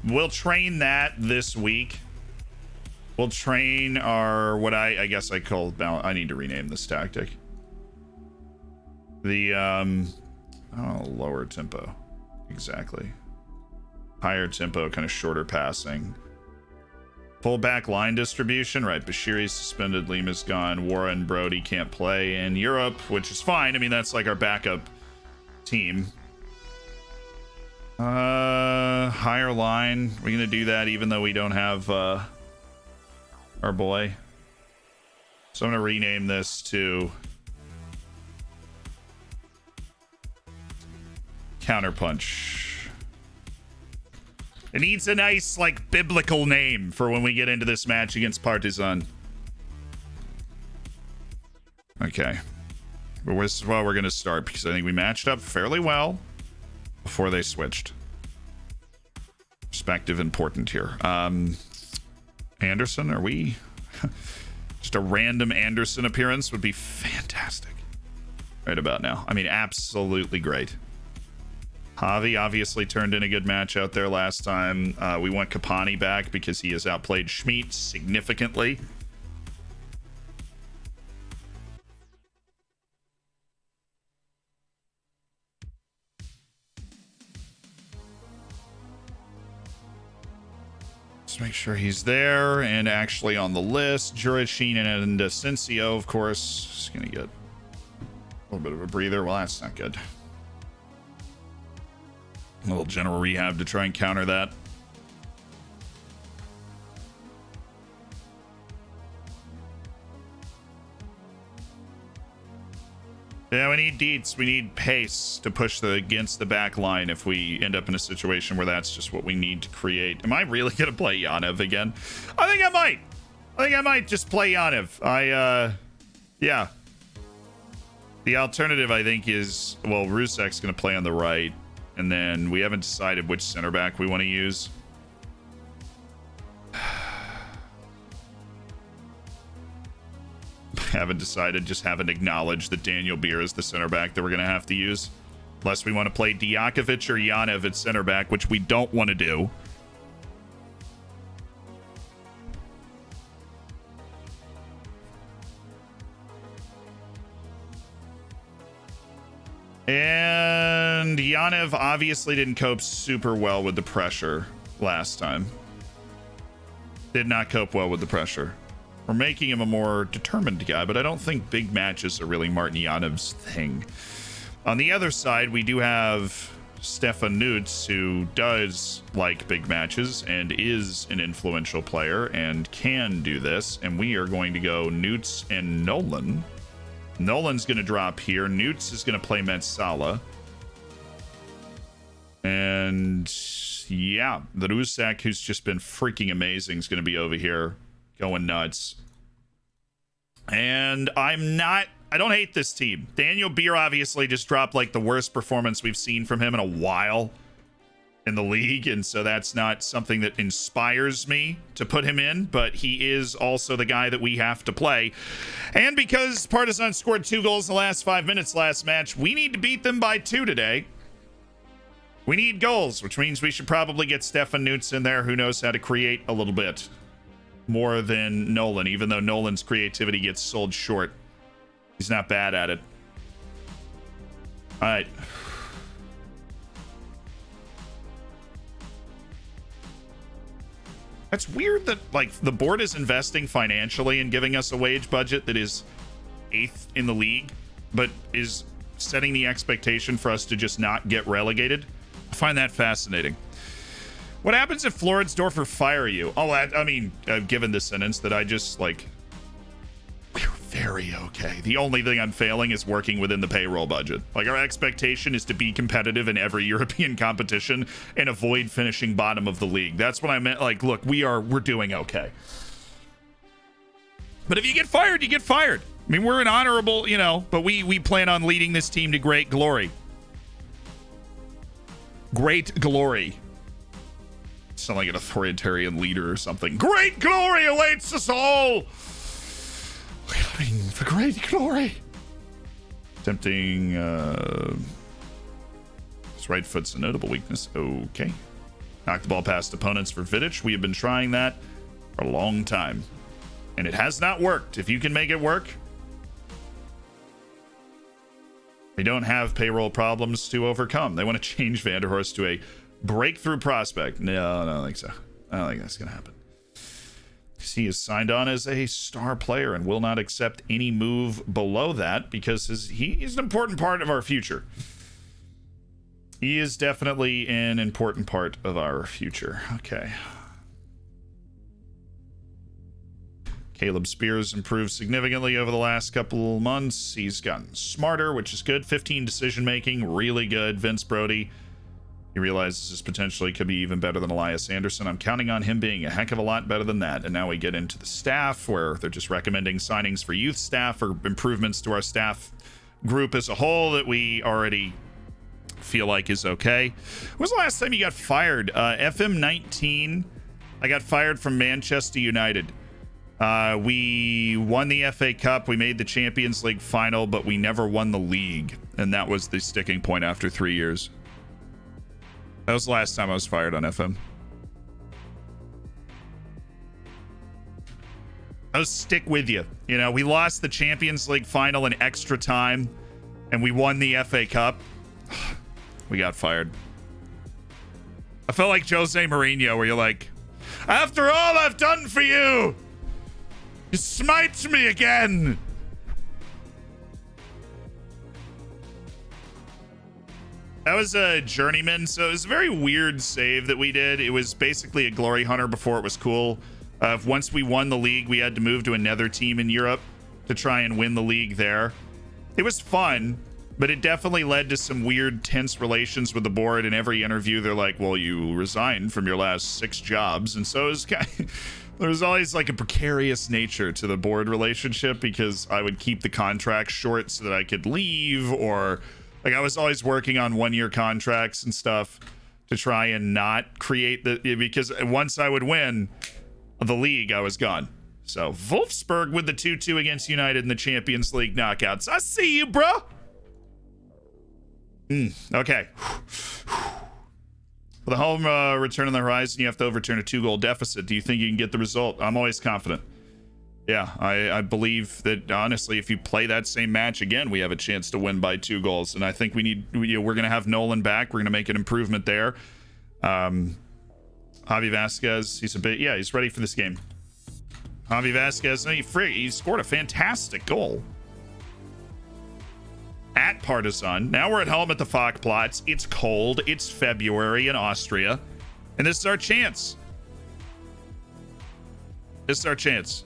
We'll train that this week. We'll train our, what I guess I call, I need to rename this tactic. The, lower tempo. Exactly. Higher tempo, kind of shorter passing. Full back line distribution, right? Bashiri's suspended, Lima's gone, Warren, Brody can't play in Europe, which is fine. I mean, that's like our backup team. Higher line. We're gonna do that even though we don't have our boy. So I'm gonna rename this to Counterpunch. It needs a nice, like, biblical name for when we get into this match against Partizan. Okay. But this is where we're going to start, because I think we matched up fairly well before they switched. Perspective important here. Anderson, are we... Just a random Anderson appearance would be fantastic. Right about now. I mean, absolutely great. Javi obviously turned in a good match out there last time. We want Kapani back because he has outplayed Schmidt significantly. Let's make sure he's there and actually on the list. Jurashin and Asensio, of course. Just gonna get a little bit of a breather. Well, that's not good. A little general rehab to try and counter that. Yeah, we need deets. We need pace to push against the back line if we end up in a situation where that's just what we need to create. Am I really going to play Yanev again? I think I might just play Yanev. Yeah. The alternative, I think, is, well, Rusak's going to play on the right. And then we haven't decided which center back we want to use. Haven't decided, just haven't acknowledged that Daniel Beer is the center back that we're going to have to use. Unless we want to play Dijakovic or Yanev at center back, which we don't want to do. And Yanev obviously didn't cope super well with the pressure last time. Did not cope well with the pressure. We're making him a more determined guy, but I don't think big matches are really Martin Yanev's thing. On the other side, we do have Stefan Nutz, who does like big matches and is an influential player and can do this. And we are going to go Nutz and Nolan. Nolan's going to drop here. Nutz is going to play Metsala. And yeah, the Rusak, who's just been freaking amazing, is going to be over here going nuts. And I don't hate this team. Daniel Beer obviously just dropped like the worst performance we've seen from him in a while in the league, and so that's not something that inspires me to put him in, but he is also the guy that we have to play. And because Partizan scored 2 goals in the last 5 minutes last match, we need to beat them by 2 today. We need goals, which means we should probably get Stefan Nutz in there, who knows how to create a little bit more than Nolan, even though Nolan's creativity gets sold short. He's not bad at it. All right. That's weird that, like, the board is investing financially and giving us a wage budget that is 8th in the league, but is setting the expectation for us to just not get relegated. I find that fascinating. What happens if Floridsdorfer fire you? Oh, I mean, given this sentence that I just, like, we're very okay. The only thing I'm failing is working within the payroll budget. Like, our expectation is to be competitive in every European competition and avoid finishing bottom of the league. That's what I meant. Like, look, we're doing okay. But if you get fired, you get fired. I mean, we're an honorable, but we plan on leading this team to great glory. Great glory. Sound like an authoritarian leader or something. Great glory awaits us all. We're coming for great glory. Tempting. His right foot's a notable weakness. Okay. Knock the ball past opponents for Vidic. We have been trying that for a long time, and it has not worked. If you can make it work, they don't have payroll problems to overcome. They want to change Vanderhorst to a breakthrough prospect. No, I don't think so. I don't think that's going to happen. He is signed on as a star player and will not accept any move below that because he is an important part of our future. He is definitely an important part of our future. Okay. Caleb Spears improved significantly over the last couple months. He's gotten smarter, which is good. 15 decision making, really good. Vince Brody, he realizes this potentially could be even better than Elias Anderson. I'm counting on him being a heck of a lot better than that. And now we get into the staff, where they're just recommending signings for youth staff or improvements to our staff group as a whole that we already feel like is okay. When was the last time you got fired? FM19, I got fired from Manchester United. We won the FA Cup, we made the Champions League final, but we never won the league, and that was the sticking point after 3 years. That was the last time I was fired on FM. I was stick with you. You know, we lost the Champions League final in extra time, and we won the FA Cup. We got fired. I felt like Jose Mourinho, where you're like, after all I've done for you, you smite me again. That was a journeyman, so it was a very weird save that we did. It was basically a glory hunter before it was cool. Once we won the league, we had to move to another team in Europe to try and win the league there. It was fun, but it definitely led to some weird, tense relations with the board. In every interview, they're like, well, you resigned from your last 6 jobs. And so it was kind of, there was always like a precarious nature to the board relationship, because I would keep the contract short so that I could leave, or like I was always working on 1-year contracts and stuff to try and not create because once I would win the league, I was gone. So Wolfsburg with the 2-2 against United in the Champions League knockouts. I see you, bro. Okay. With the home return on the horizon, you have to overturn a 2-goal deficit. Do you think you can get the result? I'm always confident. Yeah, I believe that, honestly, if you play that same match again, we have a chance to win by 2 goals. And I think we're going to have Nolan back. We're going to make an improvement there. Javi Vasquez, he's ready for this game. Javi Vasquez, he scored a fantastic goal at Partizan. Now we're at home at the Falkplatz. It's cold. It's February in Austria. And this is our chance. This is our chance.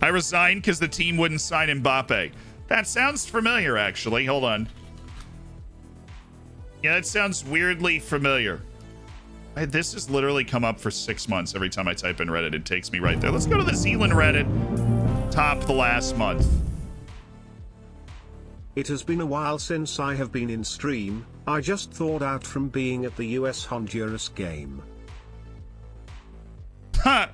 I resigned because the team wouldn't sign Mbappe. That sounds familiar, actually. Hold on. Yeah, that sounds weirdly familiar. This has literally come up for 6 months. Every time I type in Reddit, it takes me right there. Let's go to the Zealand Reddit. Top the last month. It has been a while since I have been in stream. I just thawed out from being at the US-Honduras game. Ha!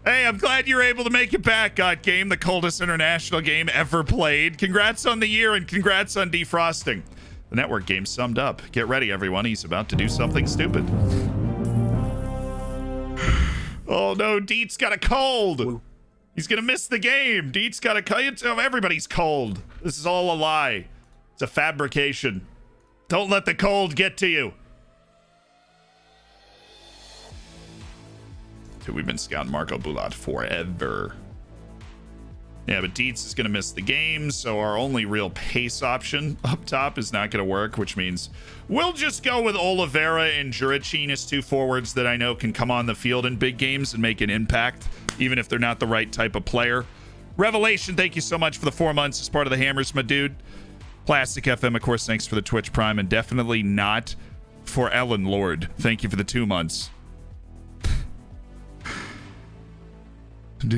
Hey, I'm glad you're able to make it back, God Game, the coldest international game ever played. Congrats on the year and congrats on defrosting. The network game summed up. Get ready, everyone. He's about to do something stupid. Oh, no. Deet's got a cold. He's going to miss the game. Deet's got a cold. Everybody's cold. This is all a lie. It's a fabrication. Don't let the cold get to you. Dude, we've been scouting Marco Bulat forever. Yeah, but Dietz is going to miss the game, so our only real pace option up top is not going to work, which means we'll just go with Oliveira and Juricin as 2 forwards that I know can come on the field in big games and make an impact, even if they're not the right type of player. Revelation, thank you so much for the 4 months as part of the Hammers, my dude. Plastic FM, of course, thanks for the Twitch Prime, and definitely not for Ellen Lord. Thank you for the 2 months. Did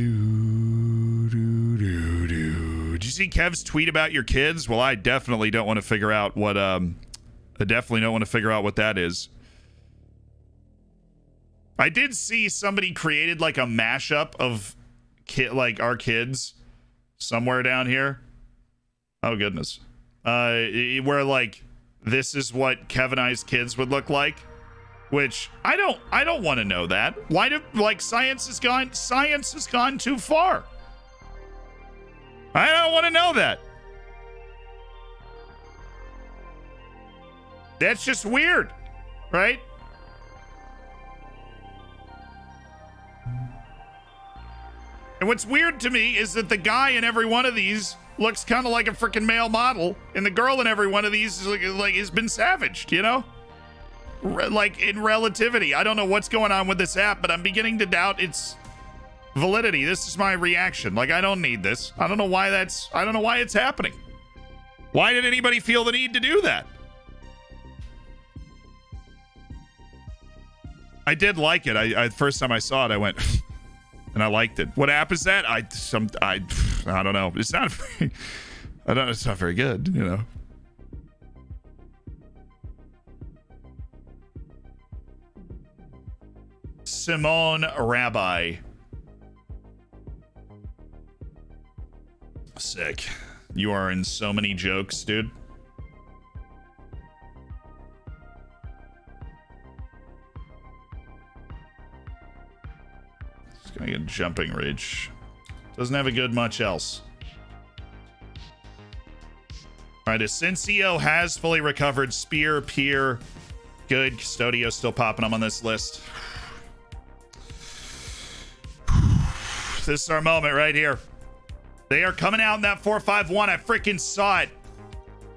you see Kev's tweet about your kids? Well, I definitely don't want to figure out what that is. I did see somebody created like a mashup of our kids. somewhere down here. Oh goodness. Where like this is what Kevin I's kids would look like, which I don't want to know that. Why do like science has gone too far. I don't want to know that. That's just weird, right? And what's weird to me is that the guy in every one of these looks kind of like a freaking male model, and the girl in every one of these is like has been savaged, you know? Like in relativity. I don't know what's going on with this app, but I'm beginning to doubt its validity. This is my reaction. Like, I don't need this. I don't know why it's happening. Why did anybody feel the need to do that? I did like it. I first time I saw it, I went and I liked it. What app is that? I don't know. It's not it's not very good, you know. Simone Rabbi. Sick. You are in so many jokes, dude. Just gonna get jumping rage. Doesn't have a good much else. Alright, Asensio has fully recovered. Spear, Pier. Good. Custodio still popping them on this list. This is our moment right here. They are coming out in that 4-5-1. I freaking saw it.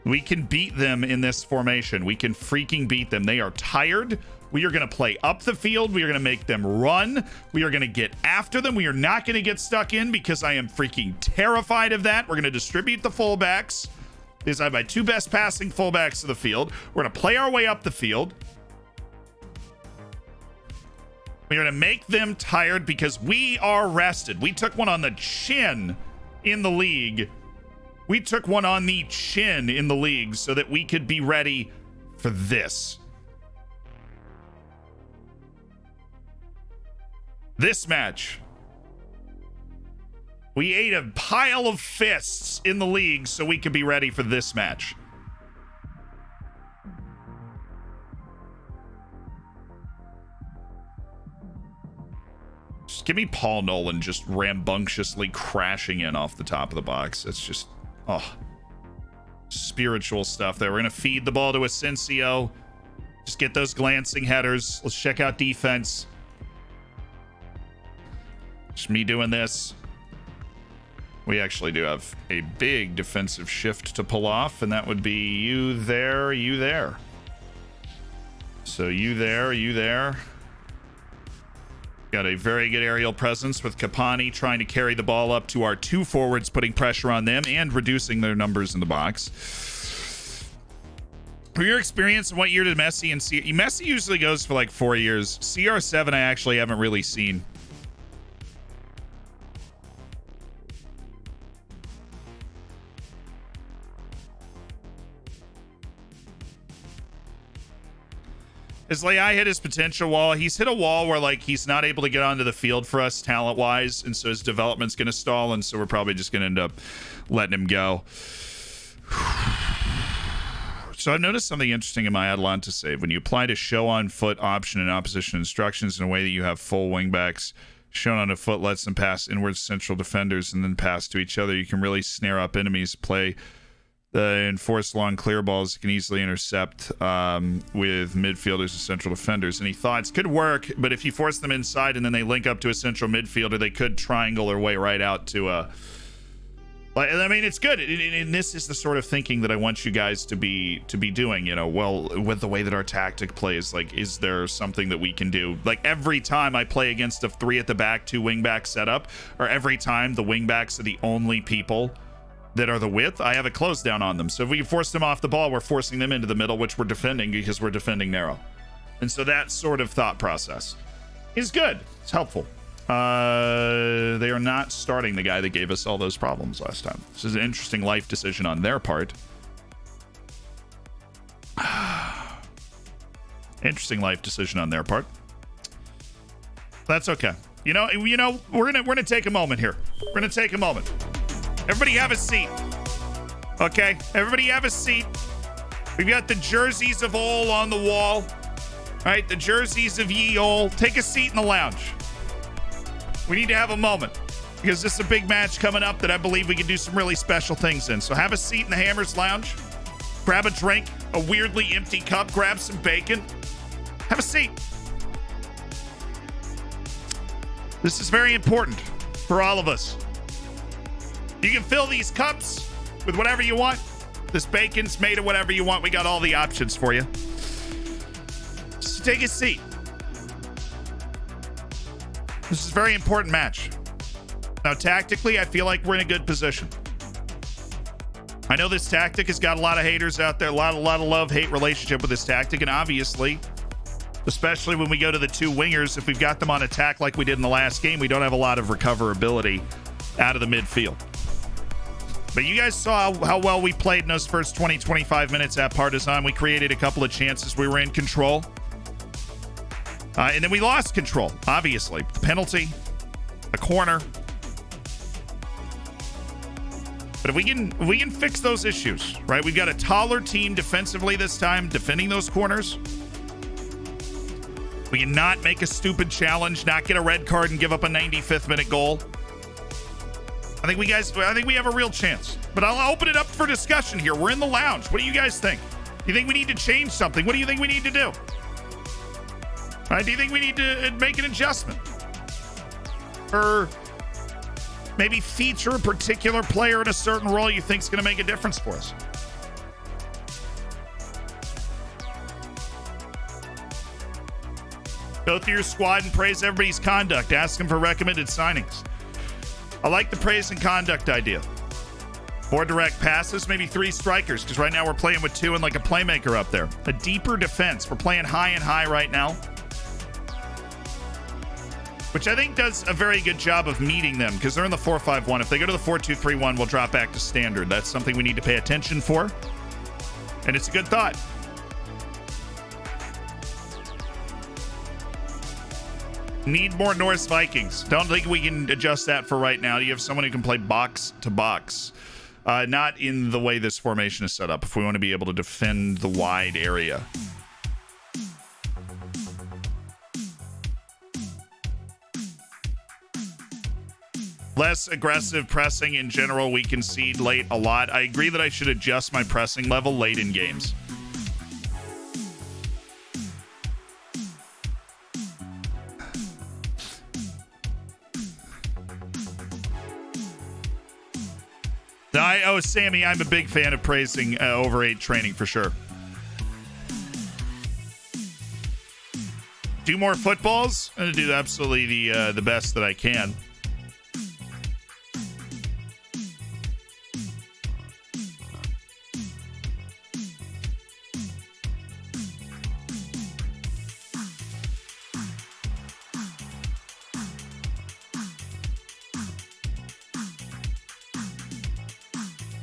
We can beat them in this formation. We can freaking beat them. They are tired. We are going to play up the field. We are going to make them run. We are going to get after them. We are not going to get stuck in because I am freaking terrified of that. We're going to distribute the fullbacks. These are my two best passing fullbacks of the field. We're going to play our way up the field. We're going to make them tired because we are rested. We took one on the chin in the league. We took one on the chin in the league so that we could be ready for this. This match. We ate a pile of fists in the league so we could be ready for this match. Just give me Paul Nolan just rambunctiously crashing in off the top of the box. It's just, spiritual stuff there. We're going to feed the ball to Asensio. Just get those glancing headers. Let's check out defense. Just me doing this. We actually do have a big defensive shift to pull off, and that would be you there, you there. So you there, you there. Got a very good aerial presence with Capani trying to carry the ball up to our two forwards, putting pressure on them and reducing their numbers in the box. For your experience, what year did Messi and Messi usually goes for like 4 years. CR7 I actually haven't really seen. Has Leai hit his potential wall? He's hit a wall where like he's not able to get onto the field for us talent wise, and so his development's going to stall, and so we're probably just going to end up letting him go. So I noticed something interesting in my Atalanta save. When you apply to show on foot option in opposition instructions in a way that you have full wingbacks, shown on a foot lets them pass inwards central defenders and then pass to each other. You can really snare up enemies, play the enforced long clear balls can easily intercept with midfielders and central defenders. And he thought it could work, but if you force them inside and then they link up to a central midfielder, they could triangle their way right out to a... I mean, it's good. And this is the sort of thinking that I want you guys to be doing, you know, well, with the way that our tactic plays. Like, is there something that we can do? Like, every time I play against a 3 at the back, 2 wing back setup, or every time the wing backs are the only people that are the width, I have a close down on them. So if we can force them off the ball, we're forcing them into the middle, which we're defending because we're defending narrow. And so that sort of thought process is good. It's helpful. They are not starting the guy that gave us all those problems last time. This is an interesting life decision on their part. Interesting life decision on their part. That's okay. You know, we're gonna take a moment here. We're gonna take a moment. Everybody have a seat. Okay, everybody have a seat. We've got the jerseys of all on the wall. All right, the jerseys of ye all. Take a seat in the lounge. We need to have a moment because this is a big match coming up that I believe we can do some really special things in. So have a seat in the Hammers Lounge. Grab a drink, a weirdly empty cup, grab some bacon. Have a seat. This is very important for all of us. You can fill these cups with whatever you want. This bacon's made of whatever you want. We got all the options for you. So take a seat. This is a very important match. Now, tactically, I feel like we're in a good position. I know this tactic has got a lot of haters out there, a lot of love-hate relationship with this tactic, and obviously, especially when we go to the two wingers, if we've got them on attack like we did in the last game, we don't have a lot of recoverability out of the midfield. But you guys saw how well we played in those first 20, 25 minutes at Partizan. We created a couple of chances. We were in control. And then we lost control, obviously. Penalty, a corner. But if we can fix those issues, right? We've got a taller team defensively this time, defending those corners. We can not make a stupid challenge, not get a red card and give up a 95th minute goal. I think we have a real chance. But I'll open it up for discussion here. We're in the lounge. What do you guys think? Do you think we need to change something? What do you think we need to do? Do you think we need to make an adjustment? Or maybe feature a particular player in a certain role you think is going to make a difference for us? Go through your squad and praise everybody's conduct. Ask them for recommended signings. I like the praise and conduct idea. More direct passes, maybe 3 strikers, because right now we're playing with 2 and like a playmaker up there. A deeper defense. We're playing high and high right now, which I think does a very good job of meeting them because they're in the 4-5-1. If they go to the 4-2-3-1, we'll drop back to standard. That's something we need to pay attention for, and it's a good thought. Need more Norse Vikings. Don't think we can adjust that for right now. You have someone who can play box to box. Not in the way this formation is set up if we want to be able to defend the wide area. Less aggressive pressing in general. We concede late a lot. I agree that I should adjust my pressing level late in games. Sammy, I'm a big fan of praising over 8 training for sure. Do more footballs. I'm going to do absolutely the best that I can.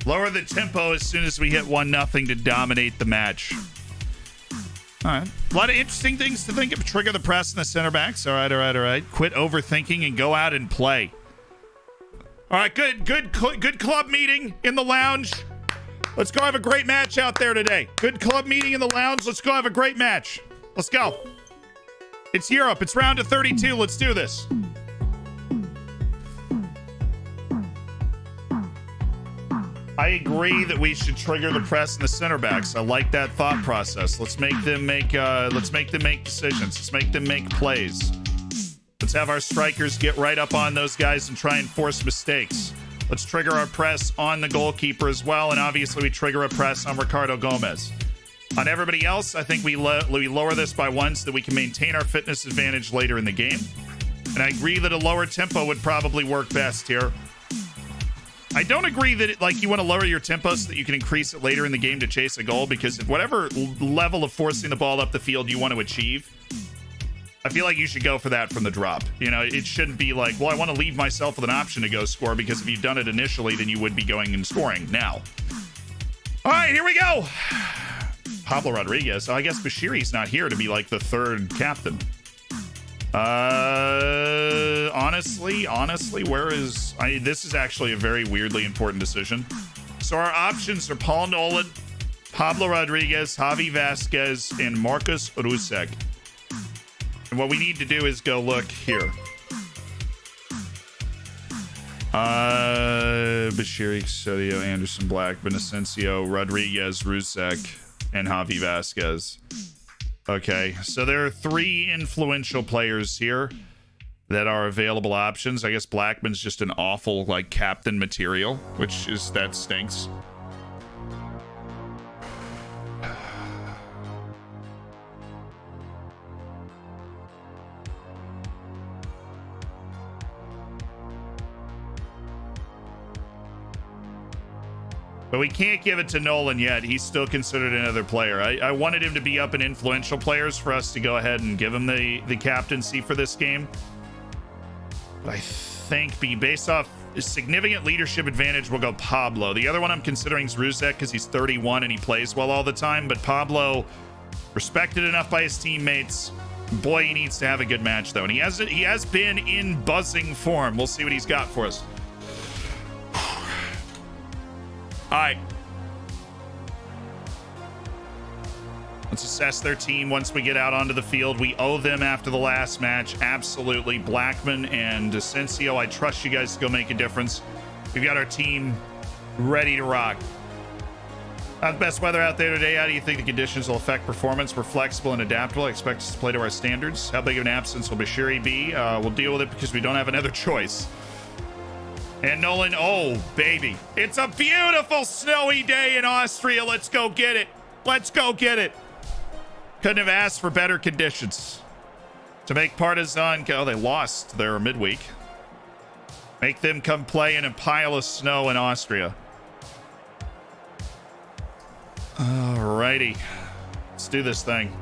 Lower the tempo as soon as we hit 1-0 to dominate the match. All right. A lot of interesting things to think of. Trigger the press and the center backs. All right. Quit overthinking and go out and play. All right, good club meeting in the lounge. Let's go have a great match out there today. Good club meeting in the lounge. Let's go have a great match. Let's go. It's Europe. It's round of 32. Let's do this. I agree that we should trigger the press and the center backs. I like that thought process. Let's make them make decisions. Let's make them make plays. Let's have our strikers get right up on those guys and try and force mistakes. Let's trigger our press on the goalkeeper as well, and obviously we trigger a press on Ricardo Gomez. On everybody else, I think we lower this by 1 so that we can maintain our fitness advantage later in the game. And I agree that a lower tempo would probably work best here. I don't agree that you want to lower your tempo so that you can increase it later in the game to chase a goal, because at whatever level of forcing the ball up the field you want to achieve, I feel like you should go for that from the drop. You know, it shouldn't be like, well, I want to leave myself with an option to go score, because if you've done it initially, then you would be going and scoring now. All right, here we go. Pablo Rodriguez. Oh, I guess Bashiri's not here to be like the third captain. Honestly, where is... this is actually a very weirdly important decision. So our options are Paul Nolan, Pablo Rodriguez, Javi Vasquez, and Marcus Rusek. And what we need to do is go look here. Bashiri, Sodio, Anderson, Black, Benacencio, Rodriguez, Rusek, and Javi Vasquez. Okay, so there are 3 influential players here that are available options. I guess Blackman's just an awful, like, captain material, which is, that stinks. But we can't give it to Nolan yet. He's still considered another player. I wanted him to be up in influential players for us to go ahead and give him the captaincy for this game. But I think based off a significant leadership advantage, we'll go Pablo. The other one I'm considering is Rusek because he's 31 and he plays well all the time. But Pablo, respected enough by his teammates. Boy, he needs to have a good match, though. And he has been in buzzing form. We'll see what he's got for us. All right. Let's assess their team once we get out onto the field. We owe them after the last match. Absolutely. Blackman and Asensio, I trust you guys to go make a difference. We've got our team ready to rock. The best weather out there today. How do you think the conditions will affect performance? We're flexible and adaptable. I expect us to play to our standards. How big of an absence will Bashiri be? We'll deal with it because we don't have another choice. And Nolan, oh, baby. It's a beautiful snowy day in Austria. Let's go get it. Let's go get it. Couldn't have asked for better conditions. To make Partizan, oh, they lost their midweek. Make them come play in a pile of snow in Austria. Alrighty. Let's do this thing.